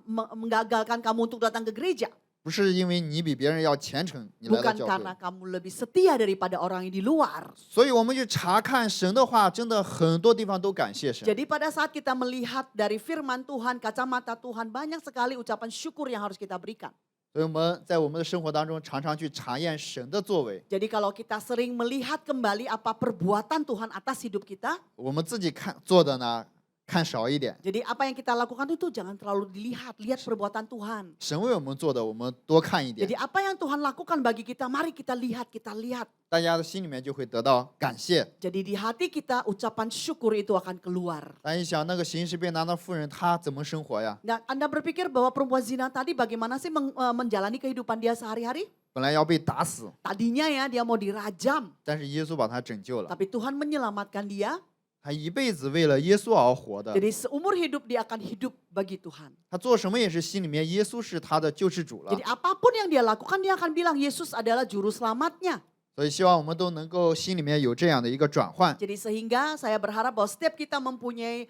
menggagalkan kamu untuk datang ke gereja. 不是因为你比别人要虔诚，你来到 Bukan 教 karena 会。 kamu lebih setia daripada orang yang di luar. 所以我们去查看神的话，真的很多地方都感谢神。 Jadi pada saat kita melihat dari firman Tuhan, kacamata Tuhan, banyak sekali ucapan syukur yang harus kita berikan. 所以我们在我们的生活当中，常常去查验神的作为。 Jadi kalau kita sering melihat kembali apa perbuatan Tuhan atas hidup kita, 我们自己看做的呢，看少一点； jadi apa yang kita lakukan itu jangan terlalu dilihat, lihat perbuatan Tuhan. 神为我们做的，我们多看一点 Jadi。apa yang Tuhan lakukan bagi kita, mari kita lihat, kita lihat. 大家的心里面就会得到感谢。 Jadi di hati kita ucapan syukur itu akan keluar. 大家一想，那个行尸被拿的妇人，她怎么生活呀？ Nah, Anda berpikir bahwa perempuan zina tadi bagaimana sih menjalani kehidupan dia sehari-hari? 本来要被打死， Tadinya ya dia mau dirajam, 但是耶稣把她拯救了。 tapi Tuhan menyelamatkan dia. 他一辈子为了耶稣而活的， Jadi seumur hidup dia akan hidup bagi Tuhan. 他做什么也是心里面耶稣是他的救世主了 Jadi。apapun yang dia lakukan dia akan bilang Yesus adalah juru selamatnya. 所以希望我们都能够心里面有这样的一个转换。 Jadi sehingga saya berharap bahwa setiap kita mempunyai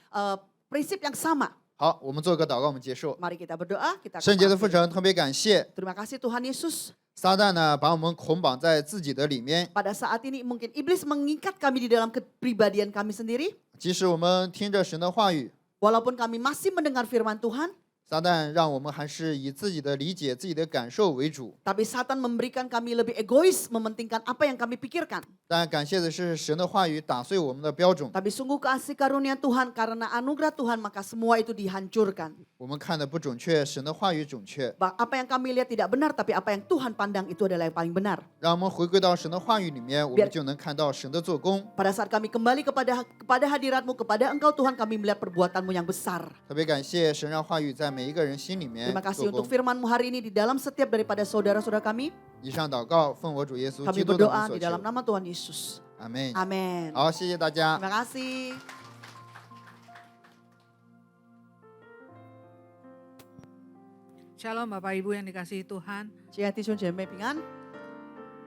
prinsip yang sama. 好，我们做个祷告，我们结束。 Mari kita berdoa, kita 圣洁的 akan 父神，特别感谢 Terima kasih Tuhan Yesus. 撒旦呢，把我们捆绑在自己的里面。 Pada saat ini mungkin iblis mengikat kami di dalam kepribadian kami sendiri. 即使我们听着神的话语， Walaupun kami masih mendengar firman Tuhan, 撒旦让我们还是以自己的理解、自己的感受为主。 tapi Satan memberikan kami lebih egois, mementingkan apa yang kami pikirkan. 但感谢的是，神的话语打碎我们的标准。 Tapi sungguh kasih karunia Tuhan, karena anugerah Tuhan maka semua itu dihancurkan. 我们看的不准确，神的话语准确。 Apa yang kami lihat tidak benar, tapi apa yang Tuhan pandang itu adalah yang paling benar. 让我们回归到神的话语里面，我们就能看到神的做工。 Pada saat kami kembali kepada hadirat-Mu, kepada Engkau Tuhan, kami melihat perbuatan-Mu yang besar. 特别感谢神让话语在每一个人心里面 Terima 做 kasih untuk 工。 firman-Mu hari ini di dalam setiap daripada saudara-saudara kami. 以上祷告，奉我主耶稣 Kami 基督的名 berdoa 所 di 求 dalam，nama Tuhan Yesus. 阿门。 Amin. 好，谢谢大家。 Terima kasih. Shalom Bapak Ibu yang dikasihi Tuhan. 亲爱的弟兄姐妹平安。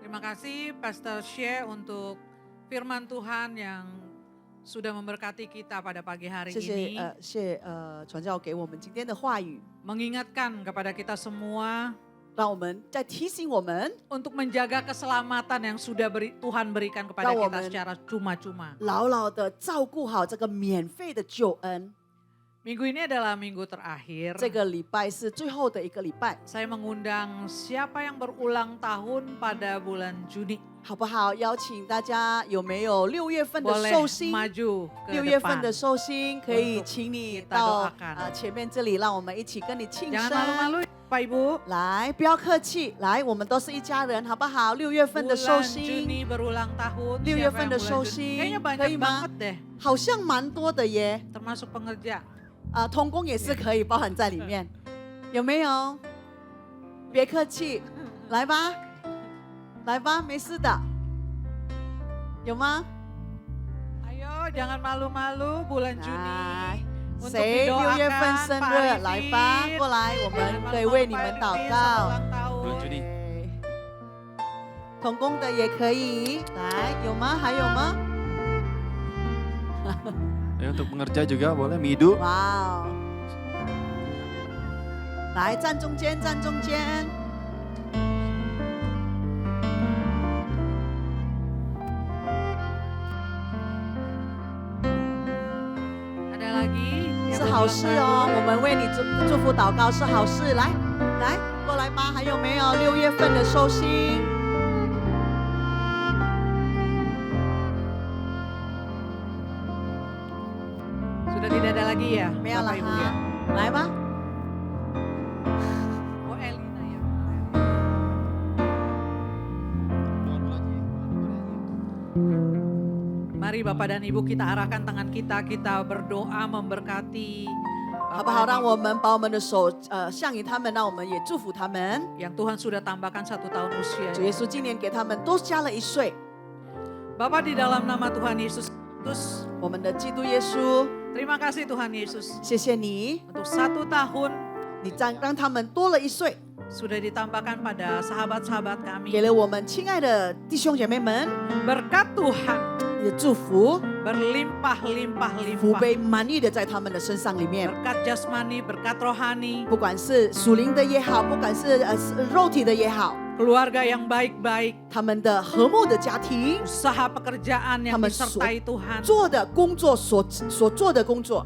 Terima kasih Pastor Xie untuk firman Tuhan yang sudah memberkati kita pada pagi hari 谢 ini. 谢传教给我们今天的话语， Mengingatkan kepada kita semua 让我们再提醒我们 untuk menjaga keselamatan yang sudah Tuhan berikan kepada让我 kita 们 secara cuma-cuma. 牢牢的照顾好这个免费的救恩。 Minggu ini adalah minggu terakhir. 这个礼拜是最后的一个礼拜， Saya mengundang siapa yang berulang tahun pada bulan Juni. 好不好？邀请大家有没有6月份的 Boleh 寿星？ maju ke 6月份 depan. 的寿星可以请你到 kita doakan 前面这里，让我们一起跟你庆 Jangan 生。 malu-malu Bapak Ibu. 来，不要客气，来，我们都是一家人，好不好？6月份的寿 Bulan 星， Juni berulang tahun. 6月 Siapa 份 yang 的 bulan 寿 Juni? 星 Kayaknya 可 banyak 以吗 banget？deh. 好像蛮多的耶。 Termasuk pengerja. 童工也是可以包含在里面，有没有？别客气，来吧，来吧，没事的，有吗？ Ayo jangan malu-malu bulan 来 Juni. Untuk 谁6月份 didoakan 生 Pak 日？来吧， Arifin. 过来，我们 Jangan 可以 malu-malu 为你 Pak 们祷 Arifin, 告 selamat。ulang tahun. 对童工的也可以，来，有吗？还有吗？ untuk pengerja juga boleh Midu. 哇哦！来，站中间，站中间。 Ada lagi? yang 是好 berulang 事哦， tahun? 我们为你祝福祷告是好事。来，来，过来吧，还有没有6月份的寿星？ Sudah tidak ada lagi ya? 没有了 Bapak Ibu ya? 哈，来吧。 Oh Elina ya. Mari Bapak dan Ibu kita arahkan tangan kita berdoa memberkati 好不好？让我们把我们的手向于他们，让我们也祝福他们。 yang Tuhan sudah tambahkan 1 tahun usia. 主耶稣今年给他们多加了1岁。 Bapak di dalam nama Tuhan Yesus Kristus, 我们的基督耶稣， terima kasih Tuhan Yesus 谢谢你， untuk 1 tahun 你让他们多了1岁， sudah ditambahkan pada sahabat-sahabat 给 kami. 了我们亲爱的弟兄姐妹们 Berkat Tuhan 你的祝福， berlimpah-limpah-limpah. 福杯满溢的在他们的身上里面。 Berkat jasmani, berkat rohani, 不管是属灵的也好，不管是肉体的也好， keluarga yang baik-baik, 他们的和睦的家庭， usaha pekerjaan yang Kami disertai Tuhan. 做的工作所做的工作，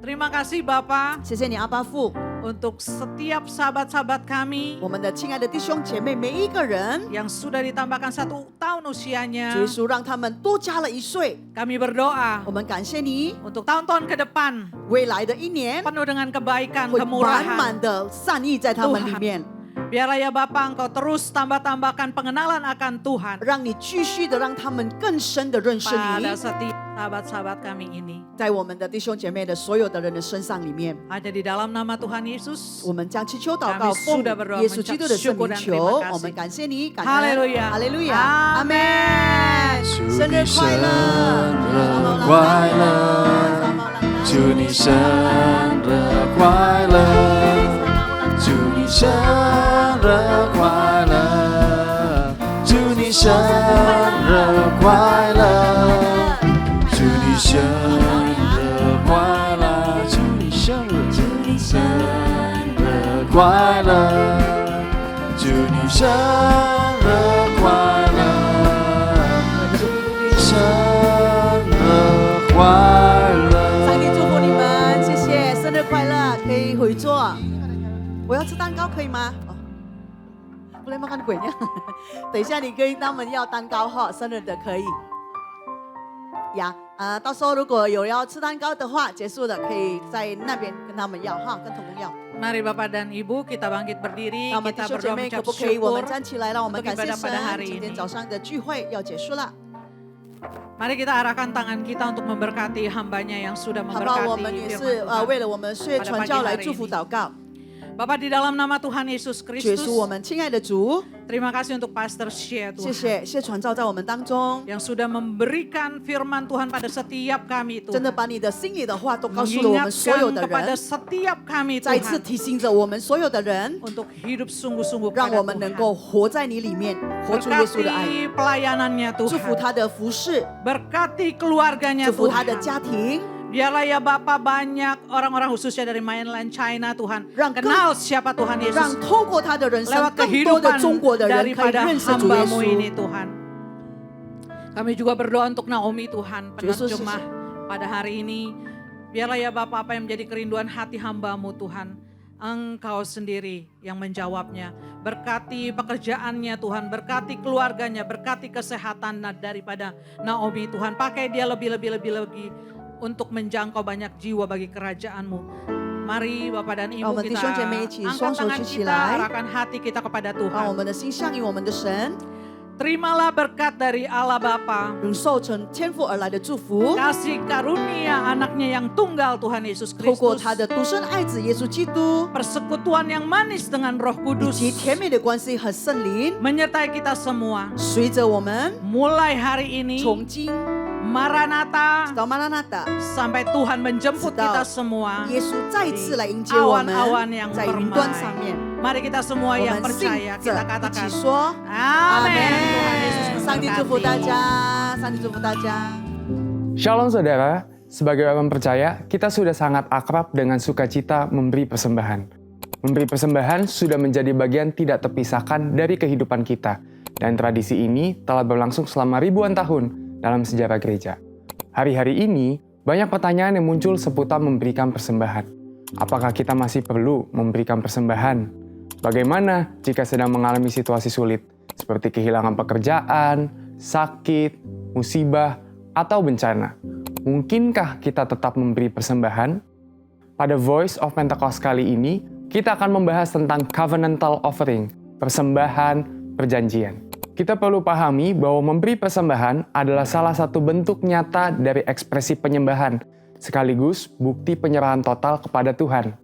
Terima kasih Bapak 谢谢你阿爸父， untuk setiap sahabat-sahabat kami 我们的亲爱的弟兄姐妹每一个人， yang sudah ditambahkan 1 tahun 主 usianya. 耶稣让他们多加了1岁。 Kami berdoa 我们感谢你， untuk tahun-tahun ke depan 未来的1年 penuh dengan kebaikan, 会满 kemurahan, 满的善意在他们里面， Biarlah ya Bapa Engkau terus tambah-tambahkan pengenalan akan Tuhan 让你继续的让他们更深的认识 pada 你， setiap sahabat-sahabat kami ini. 在我们的弟兄姐妹的所有的人的身上里面， Hanya di dalam nama Tuhan Yesus. 我们将祈求祷 Kami 告，奉 sudah berdoa 耶稣基督的圣 mengucap 名 syukur dan 求 terima， 我们 kasih. 感谢你，感恩， Haleluya 哈利路亚， 阿 阿 门 门。生日快乐， 快乐，祝你生日快乐，祝你生日快乐，祝你生日快乐，祝你生日快乐，祝你生日快乐，祝你生日快乐，生日快乐。 上帝祝福你们，谢谢，生日快乐，可以回座。我要吃蛋糕，可以吗？哦，不能makan鬼呢。等一下你跟他们要蛋糕哈，生日的可以。呀，到时候如果有要吃蛋糕的话，结束了可以在那边跟他们要哈，跟同工要。 Mari Bapak dan Ibu kita bangkit berdiri, 那么弟 kita 兄姐 berdoa 妹，可 mengucap 不可以我们 syukur 站起来，让我们 untuk 感谢 ibadah 神 pada？hari 今天 ini. 早上的聚会要结束了， Mari kita arahkan tangan kita untuk memberkati hambanya yang sudah 好不好？我们 memberkati 也 firman 是 Tuhan. 为了我们岁月传教来祝福祷告。 Bapak di dalam nama Tuhan Yesus 耶稣，我 Kristus, 们亲爱的主， terima kasih untuk Pastor Shea 谢 Tuhan 谢谢传教在我们当中， yang sudah memberikan firman Tuhan pada setiap kami 真的 Tuhan. 把你的心里的话都告诉了我们所有 Mengingatkan 的 kepada 人， setiap kami 再一次 Tuhan 提醒着我们所有的人， untuk hidup sungguh-sungguh 让 pada 我们能 Tuhan. 够活在你里面，活出耶稣的爱， Berkati pelayanannya 祝福 Tuhan. 他的服饰， Berkati keluarganya 祝福他的 Tuhan. 家庭， Biarlah ya Bapak banyak orang-orang khususnya dari mainland China Tuhan. 让 Kenal siapa Tuhan 让 Yesus 透过他的人生， lewat 更多的 kehidupan 中国的人可以 daripada 认识主耶 hamba-Mu 稣。 ini Tuhan. Kami juga berdoa untuk Naomi Tuhan, Yesus, penerjemah pada hari ini. Biarlah ya Bapak apa yang menjadi kerinduan hati hamba-Mu Tuhan. Engkau sendiri yang menjawabnya. Berkati pekerjaannya Tuhan, berkati keluarganya, berkati kesehatan daripada Naomi Tuhan. Pakai dia lebih untuk menjangkau banyak jiwa bagi kerajaan-Mu. Mari Bapak dan Ibu 让我们弟 kita 兄姐妹一起 angkat 双手 tangan 举起 kita, 来， arahkan hati kita kepada 让我 Tuhan. 们的心向于我们的神， Terimalah berkat dari Allah Bapa. 领受成天父而来的祝福， Kasih karunia anaknya yang tunggal Tuhan Yesus 透过 Kristus. 他的独生爱子耶稣基督， Persekutuan yang manis dengan Roh 以 Kudus 及甜美的关系和圣灵， menyertai kita semua. 随着我们 Mulai hari ini 从今 Maranatha 到马拉纳达， sampai Tuhan menjemput Sedang kita semua 耶稣再次来迎接我们 awan-awan yang， 在云端上 permai. 面， Mari kita 我 semua yang 们信 percaya 着 kita 一 katakan 起说 Amin. Tuhan Yesus 上帝祝福大 memberkati. 家，上帝祝福大家。 Shalom saudara, sebagai orang percaya, kita sudah sangat akrab dengan sukacita memberi persembahan. Memberi persembahan sudah menjadi bagian tidak terpisahkan dari kehidupan kita, dan tradisi ini telah berlangsung selama ribuan tahun dalam sejarah gereja. Hari-hari ini, banyak pertanyaan yang muncul seputar memberikan persembahan. Apakah kita masih perlu memberikan persembahan? Bagaimana jika sedang mengalami situasi sulit, seperti kehilangan pekerjaan, sakit, musibah, atau bencana? Mungkinkah kita tetap memberi persembahan? Pada Voice of Pentecost kali ini, kita akan membahas tentang covenantal offering, persembahan perjanjian. Kita perlu pahami bahwa memberi persembahan adalah salah satu bentuk nyata dari ekspresi penyembahan, sekaligus bukti penyerahan total kepada Tuhan.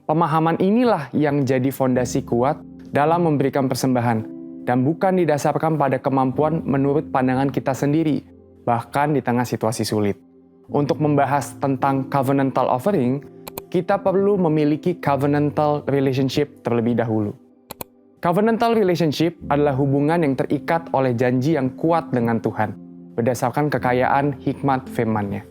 Pemahaman inilah yang jadi fondasi kuat dalam memberikan persembahan, dan bukan didasarkan pada kemampuan menurut pandangan kita sendiri, bahkan di tengah situasi sulit. Untuk membahas tentang covenantal offering, kita perlu memiliki covenantal relationship terlebih dahulu. Covenantal relationship adalah hubungan yang terikat oleh janji yang kuat dengan Tuhan, berdasarkan kekayaan hikmat firman-Nya.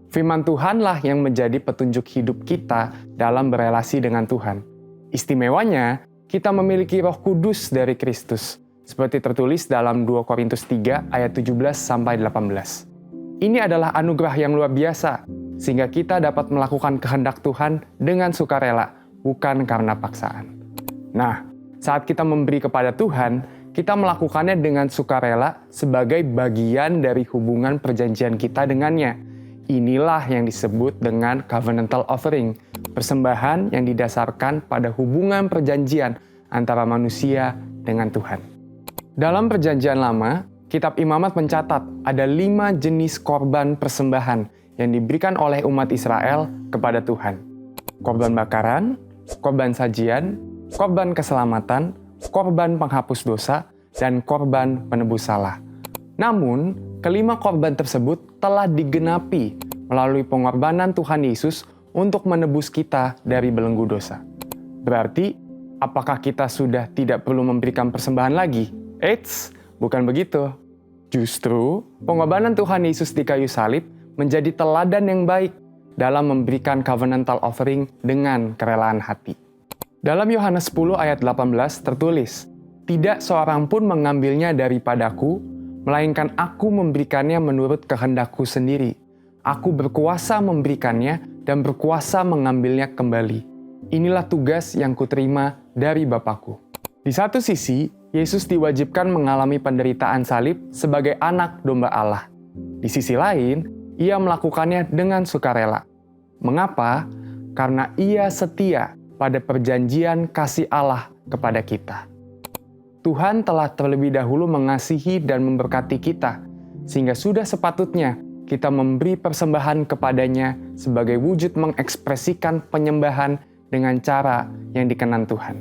Firman Tuhanlah yang menjadi petunjuk hidup kita dalam berelasi dengan Tuhan. Istimewanya, kita memiliki Roh Kudus dari Kristus, seperti tertulis dalam 2 Korintus 3 ayat 17-18. Ini adalah anugerah yang luar biasa, sehingga kita dapat melakukan kehendak Tuhan dengan sukarela, bukan karena paksaan. Nah, saat kita memberi kepada Tuhan, kita melakukannya dengan sukarela sebagai bagian dari hubungan perjanjian kita dengannya. Inilah yang disebut dengan covenantal offering, persembahan yang didasarkan pada hubungan perjanjian antara manusia dengan Tuhan. Dalam Perjanjian Lama, Kitab Imamat mencatat ada 5 jenis korban persembahan yang diberikan oleh umat Israel kepada Tuhan. Korban bakaran, korban sajian, korban keselamatan, korban penghapus dosa, dan korban penebus salah. Namun, kelima korban tersebut telah digenapi melalui pengorbanan Tuhan Yesus untuk menebus kita dari belenggu dosa. Berarti, apakah kita sudah tidak perlu memberikan persembahan lagi? Eits, bukan begitu. Justru, pengorbanan Tuhan Yesus di kayu salib menjadi teladan yang baik dalam memberikan covenantal offering dengan kerelaan hati. Dalam Yohanes 10 ayat 18 tertulis, "Tidak seorang pun mengambilnya daripadaku, melainkan aku memberikannya menurut kehendakku sendiri. Aku berkuasa memberikannya dan berkuasa mengambilnya kembali. Inilah tugas yang kuterima dari Bapakku." Di satu sisi, Yesus diwajibkan mengalami penderitaan salib sebagai anak domba Allah. Di sisi lain, ia melakukannya dengan sukarela. Mengapa? Karena ia setia pada perjanjian kasih Allah kepada kita. Tuhan telah terlebih dahulu mengasihi dan memberkati kita, sehingga sudah sepatutnya kita memberi persembahan kepadanya sebagai wujud mengekspresikan penyembahan dengan cara yang dikenan Tuhan.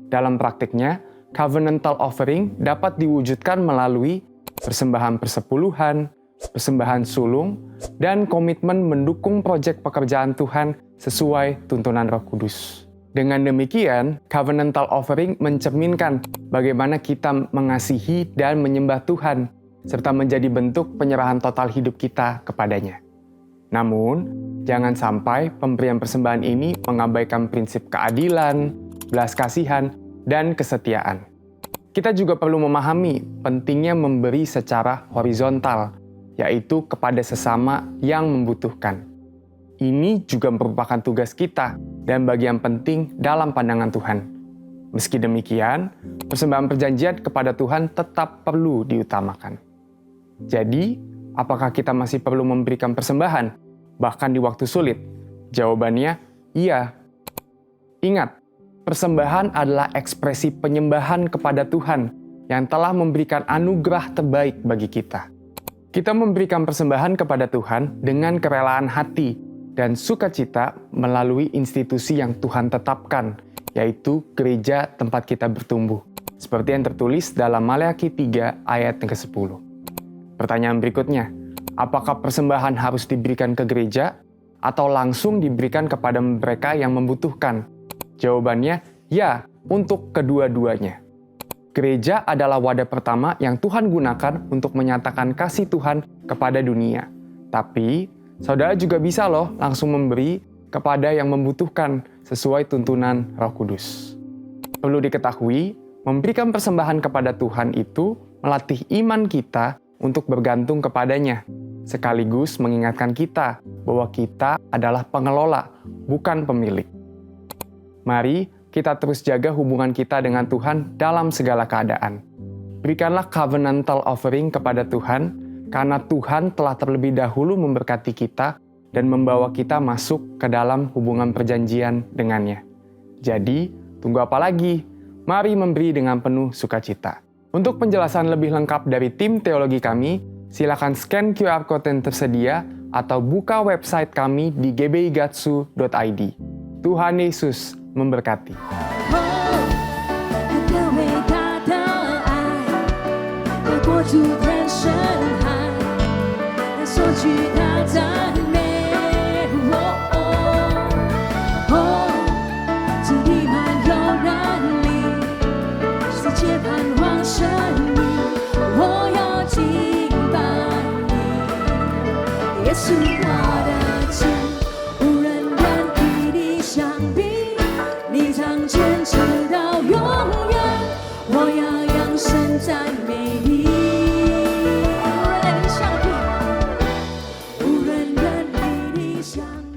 Dalam praktiknya, covenantal offering dapat diwujudkan melalui persembahan persepuluhan, persembahan sulung, dan komitmen mendukung proyek pekerjaan Tuhan sesuai tuntunan Roh Kudus. Dengan demikian, covenantal offering mencerminkan bagaimana kita mengasihi dan menyembah Tuhan, serta menjadi bentuk penyerahan total hidup kita kepadanya. Namun, jangan sampai pemberian persembahan ini mengabaikan prinsip keadilan, belas kasihan, dan kesetiaan. Kita juga perlu memahami pentingnya memberi secara horizontal, yaitu kepada sesama yang membutuhkan. Ini juga merupakan tugas kita dan bagian penting dalam pandangan Tuhan. Meski demikian, persembahan perjanjian kepada Tuhan tetap perlu diutamakan. Jadi, apakah kita masih perlu memberikan persembahan, bahkan di waktu sulit? Jawabannya, iya. Ingat, persembahan adalah ekspresi penyembahan kepada Tuhan yang telah memberikan anugerah terbaik bagi kita. Kita memberikan persembahan kepada Tuhan dengan kerelaan hati dan sukacita melalui institusi yang Tuhan tetapkan, yaitu gereja tempat kita bertumbuh, seperti yang tertulis dalam Maleakhi 3 ayat yang ke-10. Pertanyaan berikutnya, apakah persembahan harus diberikan ke gereja atau langsung diberikan kepada mereka yang membutuhkan? Jawabannya, ya, untuk kedua-duanya. Gereja adalah wadah pertama yang Tuhan gunakan untuk menyatakan kasih Tuhan kepada dunia. Tapi, saudara juga bisa loh langsung memberi kepada yang membutuhkan sesuai tuntunan Roh Kudus. Perlu diketahui, memberikan persembahan kepada Tuhan itu melatih iman kita untuk bergantung kepadanya, sekaligus mengingatkan kita bahwa kita adalah pengelola, bukan pemilik. Mari kita terus jaga hubungan kita dengan Tuhan dalam segala keadaan. Berikanlah covenantal offering kepada Tuhan, karena Tuhan telah terlebih dahulu memberkati kita dan membawa kita masuk ke dalam hubungan perjanjian dengannya. Jadi, tunggu apa lagi? Mari memberi dengan penuh sukacita. Untuk penjelasan lebih lengkap dari tim teologi kami, silakan scan QR Code yang tersedia atau buka website kami di gbigatsu.id. Tuhan Yesus memberkati.无人能与你相比。